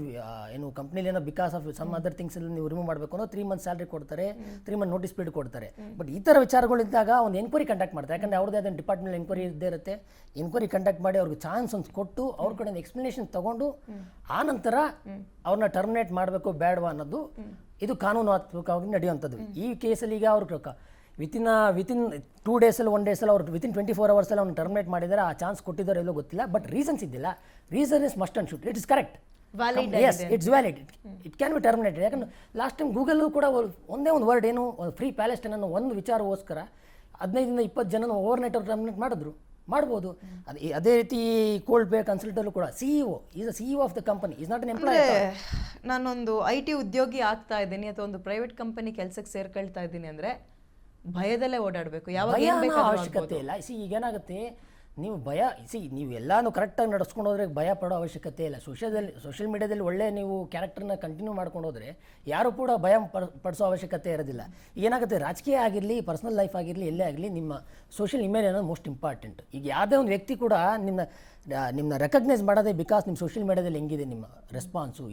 ಏನೋ because of some other things ಎಲ್ಲ ನೀವು ರಿಮೂವ್ ಮಾಡಬೇಕು ಅನ್ನೋ 3 months ಸ್ಯಾಲ್ರಿ ಕೊಡ್ತಾರೆ, 3 months ನೋಟಿಸ್ ಪೀರಿಯಡ್ ಕೊಡ್ತಾರೆ. ಬಟ್ ಈ ಥರ ವಿಚಾರಗಳಿದ್ದಾಗ ಒಂದು ಎನ್ಕ್ವೈರಿ ಕಂಡಕ್ಟ್ ಮಾಡ್ತಾರೆ. ಯಾಕಂದರೆ ಅವ್ರದ್ದೇ ಅದನ್ನು ಡಿಪಾರ್ಟ್ಮೆಂಟ್ ಎನ್ಕ್ವೈರಿ ಇದ್ದೇ ಇರುತ್ತೆ. ಎನ್ಕ್ವೈರಿ ಕಂಡಕ್ಟ್ ಮಾಡಿ ಅವ್ರಿಗೆ ಚಾನ್ಸ್ ಒಂದು ಕೊಟ್ಟು ಅವ್ರ ಕಡೆ ಎಕ್ಸ್ಪ್ಲನೇಷನ್ ತಗೊಂಡು ಆ ನಂತರ ಅವ್ರನ್ನ ಟರ್ಮಿನೇಟ್ ಮಾಡಬೇಕು ಬೇಡವಾ ಅನ್ನೋದು ಇದು ಕಾನೂನಾತ್ಮಕವಾಗಿ ನಡೆಯುವಂಥದ್ದು. ಈ ಕೇಸಲ್ಲಿ ಈಗ ಅವ್ರು ವಿತಿನ್ 2 days 1 days ಅವ್ರು ವಿತಿನ್ 24 hours ಅವ್ನು ಟರ್ಮಿನೇಟ್ ಮಾಡಿದ್ದಾರೆ. ಆ ಚಾನ್ಸ್ ಕೊಟ್ಟಿದ್ದಾರೆ ಎಲ್ಲೋ ಗೊತ್ತಿಲ್ಲ. ಬಟ್ ರೀಸನ್ಸ್ ಇದ್ದಿಲ್ಲ. Reason is must and should, it is correct, yes it's valid, it can be terminated. ಯಾಕಂದ್ರೆ ಲಾಸ್ಟ್ ಟೈಮ್ ಗೂಗಲ್ ಕೂಡ ಒಂದೇ ಒಂದು ವರ್ಡ್ ಏನು ಫ್ರೀ ಪ್ಯಾಲೆಸ್ಟೈನ್ ಅನ್ನೋ ಒಂದು ವಿಚಾರಗೋಸ್ಕರ 15-20 ಜನ ಓವರ್ ನೈಟ್ ಅವ್ರು ಟರ್ಮಿನೇಟ್ ಮಾಡ್ಬೋದು. ಅದೇ ರೀತಿ ಕೋಲ್ಡ್ ಬೇ ಕನ್ಸಲ್ಟಲ್ಲೂ ಕೂಡ CEO is a CEO of the company, is not an employee. ನಾನೊಂದು IT ಉದ್ಯೋಗಿ ಆಗ್ತಾ ಇದ್ದೀನಿ ಅಥವಾ ಒಂದು ಪ್ರೈವೇಟ್ ಕಂಪನಿ ಕೆಲಸಕ್ಕೆ ಸೇರ್ಕೊಳ್ತಾ ಇದ್ದೀನಿ ಅಂದರೆ ಭಯದಲ್ಲೇ ಓಡಾಡಬೇಕು. ಯಾವಾಗ ಅವಶ್ಯಕತೆ ಇಲ್ಲ. ಈಗೇನಾಗುತ್ತೆ, ನೀವು ನೀವು ಎಲ್ಲಾನು ಕರೆಕ್ಟಾಗಿ ನಡೆಸ್ಕೊಂಡು ಹೋದ್ರೆ ಭಯ ಪಡೋ ಅವಶ್ಯಕತೆ ಇಲ್ಲ. ಸೋಷಿಯಲ್ ಮೀಡಿಯಾದಲ್ಲಿ ಒಳ್ಳೆ ನೀವು ಕ್ಯಾರೆಕ್ಟರ್ನ ಕಂಟಿನ್ಯೂ ಮಾಡ್ಕೊಂಡು ಹೋದರೆ ಯಾರು ಕೂಡ ಭಯ ಪಡಿಸೋ ಅವಶ್ಯಕತೆ ಇರೋದಿಲ್ಲ. ಏನಾಗುತ್ತೆ, ರಾಜಕೀಯ ಆಗಿರಲಿ, ಪರ್ಸನಲ್ ಲೈಫ್ ಆಗಿರಲಿ, ಎಲ್ಲೇ ಆಗಲಿ, ನಿಮ್ಮ ಸೋಷಿಯಲ್ ಇಮೇಜ್ ಅನ್ನೋದು ಮೋಸ್ಟ್ ಇಂಪಾರ್ಟೆಂಟ್. ಈಗ ಯಾವುದೇ ಒಂದು ವ್ಯಕ್ತಿ ಕೂಡ ನಿಮ್ಮನ್ನ ರೆಕಗ್ನೈಸ್ ಮಾಡೋದೇ ಬಿಕಾಸ್ ನಿಮ್ಮ ಸೋಷಿಯಲ್ ಮೀಡಿಯಾದಲ್ಲಿ ಹೆಂಗಿದೆ ನಿಮ್ಮ ರೆಸ್ಪಾನ್ಸು,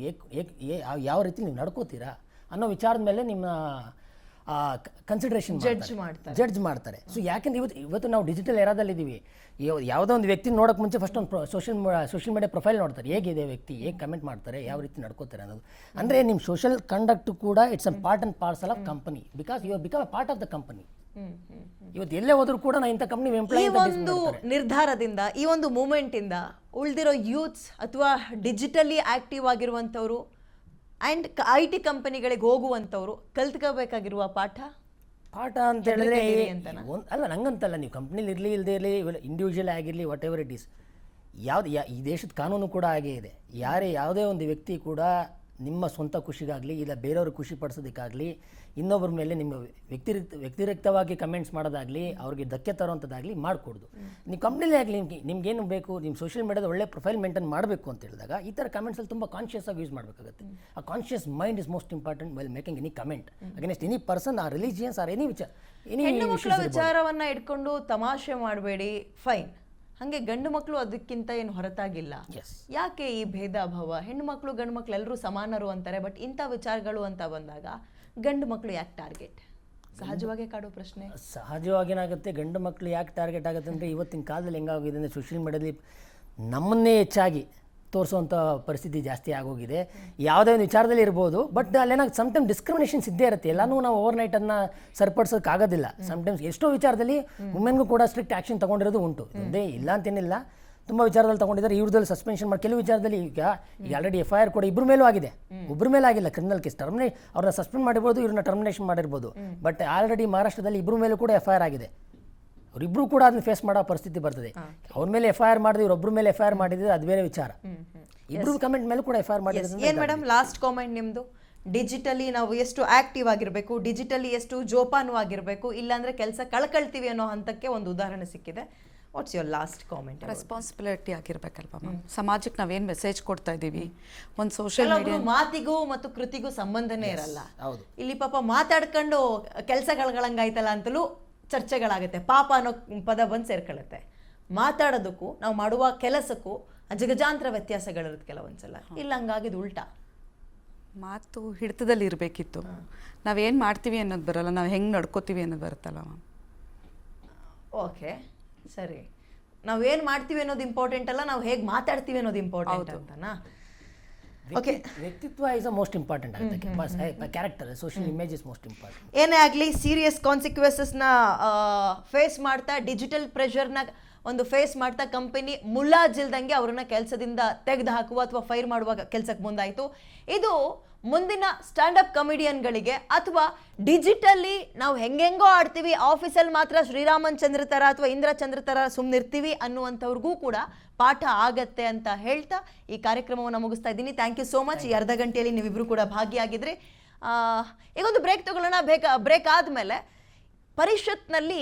ಯಾವ ರೀತಿ ನೀವು ನಡ್ಕೋತೀರಾ ಅನ್ನೋ ವಿಚಾರದ ಮೇಲೆ ನಿಮ್ಮ ಕನ್ಸಿಡರೇಷನ್ ಜಡ್ಜ್ ಮಾಡ್ತಾರೆ. ಸೊ ಯಾಕೆಂದ್ರೆ ಇವತ್ತು ನಾವು ಡಿಜಿಟಲ್ ಏರಾದಲ್ಲಿದ್ದೀವಿ. ಯಾವುದೋ ಒಂದು ವ್ಯಕ್ತಿ ನೋಡೋಕೆ ಮುಂಚೆ ಫಸ್ಟ್ ಒಂದು ಸೋಷಿಯಲ್ ಮೀಡಿಯಾ ಪ್ರೊಫೈಲ್ ನೋಡ್ತಾರೆ, ಹೇಗಿದೆ ವ್ಯಕ್ತಿ, ಹೇಗೆ ಕಮೆಂಟ್ ಮಾಡ್ತಾರೆ, ಯಾವ ರೀತಿ ನಡ್ಕೋತಾರೆ ಅನ್ನೋದು. ಅಂದರೆ ನಿಮ್ಮ ಸೋಷಿಯಲ್ ಕಂಡಕ್ಟ್ ಕೂಡ it's a part and parcel of company because you become a part of the company. ಇವತ್ತು ಎಲ್ಲೇ ಹೋದ್ರೂ ಕೂಡ ನಾ ಇಂಥ ಕಂಪನಿ ಎಂಪ್ಲಾಯ್. ಈ ಒಂದು ನಿರ್ಧಾರದಿಂದ, ಈ ಒಂದು ಮೂಮೆಂಟ್ ಇಂದ ಉಳಿದಿರೋ ಯೂತ್ಸ್ ಅಥವಾ ಡಿಜಿಟಲಿ ಆಕ್ಟಿವ್ ಆಗಿರುವಂಥವ್ರು ಆ್ಯಂಡ್ IT ಕಂಪನಿಗಳಿಗೆ ಹೋಗುವಂಥವ್ರು ಕಲ್ತ್ಕೋಬೇಕಾಗಿರುವ ಪಾಠ ಅಂತ ಹೇಳಿದ್ರೆ ಅಲ್ಲ, ನಂಗಂತಲ್ಲ, ನೀವು ಕಂಪ್ನಿಲಿ ಇರಲಿ ಇಲ್ಲದೆ ಇರಲಿ, ಇಂಡಿವಿಜುವಲ್ ಆಗಿರಲಿ, ವಾಟ್ ಎವರ್ ಇಟ್ ಈಸ್, ಈ ದೇಶದ ಕಾನೂನು ಕೂಡ ಹಾಗೇ ಇದೆ. ಯಾವುದೇ ಒಂದು ವ್ಯಕ್ತಿ ಕೂಡ ನಿಮ್ಮ ಸ್ವಂತ ಖುಷಿಗಾಗಲಿ ಇಲ್ಲ ಬೇರೆಯವ್ರ ಖುಷಿ ಪಡಿಸೋದಕ್ಕಾಗಲಿ ಇನ್ನೊಬ್ಬರ ಮೇಲೆ ನಿಮ್ಮ ವ್ಯಕ್ತಿರಕ್ತವಾಗಿ ಕಮೆಂಟ್ಸ್ ಮಾಡೋದಾಗಲಿ ಅವ್ರಿಗೆ ಧಕ್ಕೆ ತರೋವಂಥದ್ದಾಗಲಿ ಮಾಡಿಕೊಡ್ದು. ನೀವು ಕಂಪ್ನಿಲೇ ಆಗಲಿ ನಿಮ್ಗೇನು ಬೇಕು, ನಿಮ್ಮ ಸೋಷಿಯಲ್ ಮೀಡಿಯಾದ ಒಳ್ಳೆ ಪ್ರೊಫೈಲ್ ಮೇಂಟೈನ್ ಮಾಡಬೇಕು ಅಂತ ಹೇಳಿದಾಗ ಈ ಥರ ಕಮೆಂಟ್ಸಲ್ಲಿ ತುಂಬ ಕಾನ್ಷಿಯಸ್ ಆಗಿ ಯೂಸ್ ಮಾಡಬೇಕಾಗುತ್ತೆ. ಆ conscious mind is most important while making any comment against any person or religions or any ವಿಚಾರವನ್ನ ಇಟ್ಕೊಂಡು ತಮಾಷೆ ಮಾಡಬೇಡಿ, ಫೈನ್. ಹಾಗೆ ಗಂಡು ಮಕ್ಕಳು ಅದಕ್ಕಿಂತ ಏನು ಹೊರತಾಗಿಲ್ಲ. ಯಾಕೆ ಈ ಭೇದ ಭಾವ? ಹೆಣ್ಣು ಮಕ್ಕಳು ಗಂಡು ಮಕ್ಕಳು ಎಲ್ಲರೂ ಸಮಾನರು ಅಂತಾರೆ, ಬಟ್ ಇಂಥ ವಿಚಾರಗಳು ಅಂತ ಬಂದಾಗ ಗಂಡು ಮಕ್ಕಳು ಯಾಕೆ ಟಾರ್ಗೆಟ್? ಸಹಜವಾಗಿ ಕಾಡೋ ಪ್ರಶ್ನೆ. ಸಹಜವಾಗಿ ಏನಾಗುತ್ತೆ, ಗಂಡು ಮಕ್ಕಳು ಯಾಕೆ ಟಾರ್ಗೆಟ್ ಆಗುತ್ತೆ ಅಂದರೆ ಇವತ್ತಿನ ಕಾಲದಲ್ಲಿ ಹೆಂಗಾಗಿದೆ ಅಂದರೆ ಸೋಷಿಯಲ್ ಮೀಡಿಯಾದಲ್ಲಿ ನಮ್ಮನ್ನೇ ಹೆಚ್ಚಾಗಿ ತೋರಿಸುವಂಥ ಪರಿಸ್ಥಿತಿ ಜಾಸ್ತಿ ಆಗೋಗಿದೆ. ಯಾವುದೇ ಒಂದು ವಿಚಾರದಲ್ಲಿ ಇರ್ಬೋದು, ಬಟ್ ಅಲ್ಲೇನಾಗುತ್ತೆ ಸಮ್ಟೈಮ್ ಡಿಸ್ಕ್ರಿಮಿನೇಷನ್ಸ್ ಇದ್ದೇ ಇರುತ್ತೆ. ಎಲ್ಲನೂ ನಾವು ಓವರ್ ನೈಟ್ ಅದನ್ನ ಸರಿಪಡಿಸೋಕ್ಕಾಗೋದಿಲ್ಲ. ಸಮ್ಟೈಮ್ಸ್ ಎಷ್ಟೋ ವಿಚಾರದಲ್ಲಿ ವುಮೆನ್ಗೂ ಕೂಡ ಸ್ಟ್ರಿಕ್ಟ್ ಆ್ಯಕ್ಷನ್ ತೊಗೊಂಡಿರೋದು ಉಂಟು. ಒಂದೇ ಇಲ್ಲ ಅಂತೇನಿಲ್ಲ, ತುಂಬ ವಿಚಾರದಲ್ಲಿ ತೊಗೊಂಡಿದ್ದಾರೆ. ಇವ್ರದಲ್ಲಿ ಸಸ್ಪೆನ್ಷನ್ ಮಾಡಿ, ಕೆಲವು ವಿಚಾರದಲ್ಲಿ ಈಗ ಆಲ್ರೆಡಿ FIR ಕೂಡ ಇಬ್ಬರ ಮೇಲೂ ಆಗಿದೆ, ಒಬ್ಬರ ಮೇಲೆ ಆಗಿಲ್ಲ. ಕ್ರಿಮಿನಲ್ ಕೇಸ್ ಅವ್ರನ್ನ ಸಸ್ಪೆಂಡ್ ಮಾಡಿರ್ಬೋದು, ಇವ್ರನ್ನ ಟರ್ಮಿನೇಷನ್ ಮಾಡಿರ್ಬೋದು. ಬಟ್ ಆಲ್ರೆಡಿ ಮಹಾರಾಷ್ಟ್ರದಲ್ಲಿ ಇಬ್ಬರ ಮೇಲೂ ಕೂಡ FIR ಆಗಿದೆ. ಅವರಿಬ್ಬರು ಕೂಡ ಅದನ್ನ ಫೇಸ್ ಮಾಡೋ ಪರಿಸ್ಥಿತಿ ಬರ್ತದೆ. ಅವ್ರ ಮೇಲೆ FIR ಮಾಡಿದ್ರೆ, ಇವ್ರೊಬ್ಬರ ಮೇಲೆ FIR ಮಾಡಿದ್ರೆ ಅದು ಬೇರೆ ವಿಚಾರ. ಇಬ್ರು ಕಮೆಂಟ್ ಮೇಲೆ ಕೂಡ FIR ಮಾಡಿದ್ರೆ. ಏನ್ ಮೇಡಮ್ ಲಾಸ್ಟ್ ಕಾಮೆಂಟ್ ನಿಮ್ದು? ಡಿಜಿಟಲಿ ನಾವು ಎಷ್ಟು ಆಕ್ಟಿವ್ ಆಗಿರಬೇಕು, ಡಿಜಿಟಲಿ ಎಷ್ಟು ಜೋಪಾನವಾಗಿರಬೇಕು, ಇಲ್ಲಾಂದ್ರೆ ಕೆಲಸ ಕಳ್ಕೊಳ್ತೀವಿ ಅನ್ನೋ ಹಂತಕ್ಕೆ ಒಂದು ಉದಾಹರಣೆ ಸಿಕ್ಕಿದೆ. What's your last comment? Responsibility ಆಗಿರ್ಬೇಕಲ್ವಾ ಮ್ಯಾಮ್. ಸಮಾಜಕ್ಕೆ ನಾವೇನು ಮೆಸೇಜ್ ಕೊಡ್ತಾ ಇದ್ದೀವಿ, ಒಂದು ಸೋಷಿಯಲ್ ಮೀಡಿಯಾ ಮಾತಿಗೂ ಮತ್ತು ಕೃತಿಗೂ ಸಂಬಂಧನೇ ಇರಲ್ಲ. ಇಲ್ಲಿ ಪಾಪ ಮಾತಾಡ್ಕೊಂಡು ಕೆಲಸ ಕಳ್ಗಳಂಗಾಯ್ತಲ್ಲ ಅಂತಲೂ ಚರ್ಚೆಗಳಾಗುತ್ತೆ. ಪಾಪ ಅನ್ನೋ ಪದ ಬಂದು ಸೇರ್ಕೊಳ್ಳುತ್ತೆ. ಮಾತಾಡೋದಕ್ಕೂ ನಾವು ಮಾಡುವ ಕೆಲಸಕ್ಕೂ ಅಜಗಜಾಂತರ ವ್ಯತ್ಯಾಸಗಳಿರುತ್ತೆ ಕೆಲವೊಂದ್ಸಲ. ಇಲ್ಲ, ಹಂಗಾಗಿದ್ದು ಉಲ್ಟಾ. ಮಾತು ಹಿಡಿತದಲ್ಲಿ ಇರಬೇಕಿತ್ತು. ನಾವೇನು ಮಾಡ್ತೀವಿ ಅನ್ನೋದು ಬರಲ್ಲ, ನಾವು ಹೆಂಗೆ ನಡ್ಕೋತೀವಿ ಅನ್ನೋದು ಬರುತ್ತಲ್ಲ ಮ್ಯಾಮ್. ಓಕೆ, ಸರಿ. ನಾವೇನು ಮಾಡ್ತೀವಿ ಅನ್ನೋದು ಇಂಪಾರ್ಟೆಂಟ್ ಅಲ್ಲ, ನಾವು ಹೇಗೆ ಮಾತಾಡ್ತೀವಿ ಅನ್ನೋದು ಇಂಪಾರ್ಟೆಂಟ್ ಅಂತನಾ? ಓಕೆ, ವ್ಯಕ್ತಿತ್ವ ಇಸ್ ಮೋಸ್ಟ್ ಇಂಪಾರ್ಟೆಂಟ್ ಆಗುತ್ತೆ. Character, social image is most important. ಏನೇ ಆಗಲಿ ಸೀರಿಯಸ್ ಕಾನ್ಸಿಕ್ವೆನ್ಸಸ್ನ ಫೇಸ್ ಮಾಡ್ತಾ, ಡಿಜಿಟಲ್ ಪ್ರೆಷರ್ನ ಒಂದು ಫೇಸ್ ಮಾಡ್ತಾ ಕಂಪನಿ ಮುಲಾಜಿಲ್ದಂಗೆ ಅವ್ರನ್ನ ಕೆಲಸದಿಂದ ತೆಗೆದು ಹಾಕುವ ಅಥವಾ ಫೈರ್ ಮಾಡುವ ಕೆಲಸಕ್ಕೆ ಮುಂದಾಯಿತು. ಇದು ಮುಂದಿನ ಸ್ಟ್ಯಾಂಡಪ್ ಕಮಿಡಿಯನ್ಗಳಿಗೆ ಅಥವಾ ಡಿಜಿಟಲಿ ನಾವು ಹೆಂಗೆಂಗೋ ಆಡ್ತೀವಿ, ಆಫೀಸಲ್ಲಿ ಮಾತ್ರ ಶ್ರೀರಾಮನ್ ಚಂದ್ರ ಥರ ಅಥವಾ ಇಂದ್ರ ಚಂದ್ರ ಥರ ಸುಮ್ಮನಿರ್ತೀವಿ ಅನ್ನುವಂಥವ್ರಿಗೂ ಕೂಡ ಪಾಠ ಆಗತ್ತೆ ಅಂತ ಹೇಳ್ತಾ ಈ ಕಾರ್ಯಕ್ರಮವನ್ನು ಮುಗಿಸ್ತಾ ಇದ್ದೀನಿ. Thank you so much. ಈ ಅರ್ಧ ಗಂಟೆಯಲ್ಲಿ ನೀವಿಬ್ರು ಕೂಡ ಭಾಗಿಯಾಗಿದ್ರಿ. ಈಗೊಂದು ಬ್ರೇಕ್ ತಗೊಳ್ಳೋಣ. ಬ್ರೇಕ್ ಆದಮೇಲೆ ಪರಿಷತ್ನಲ್ಲಿ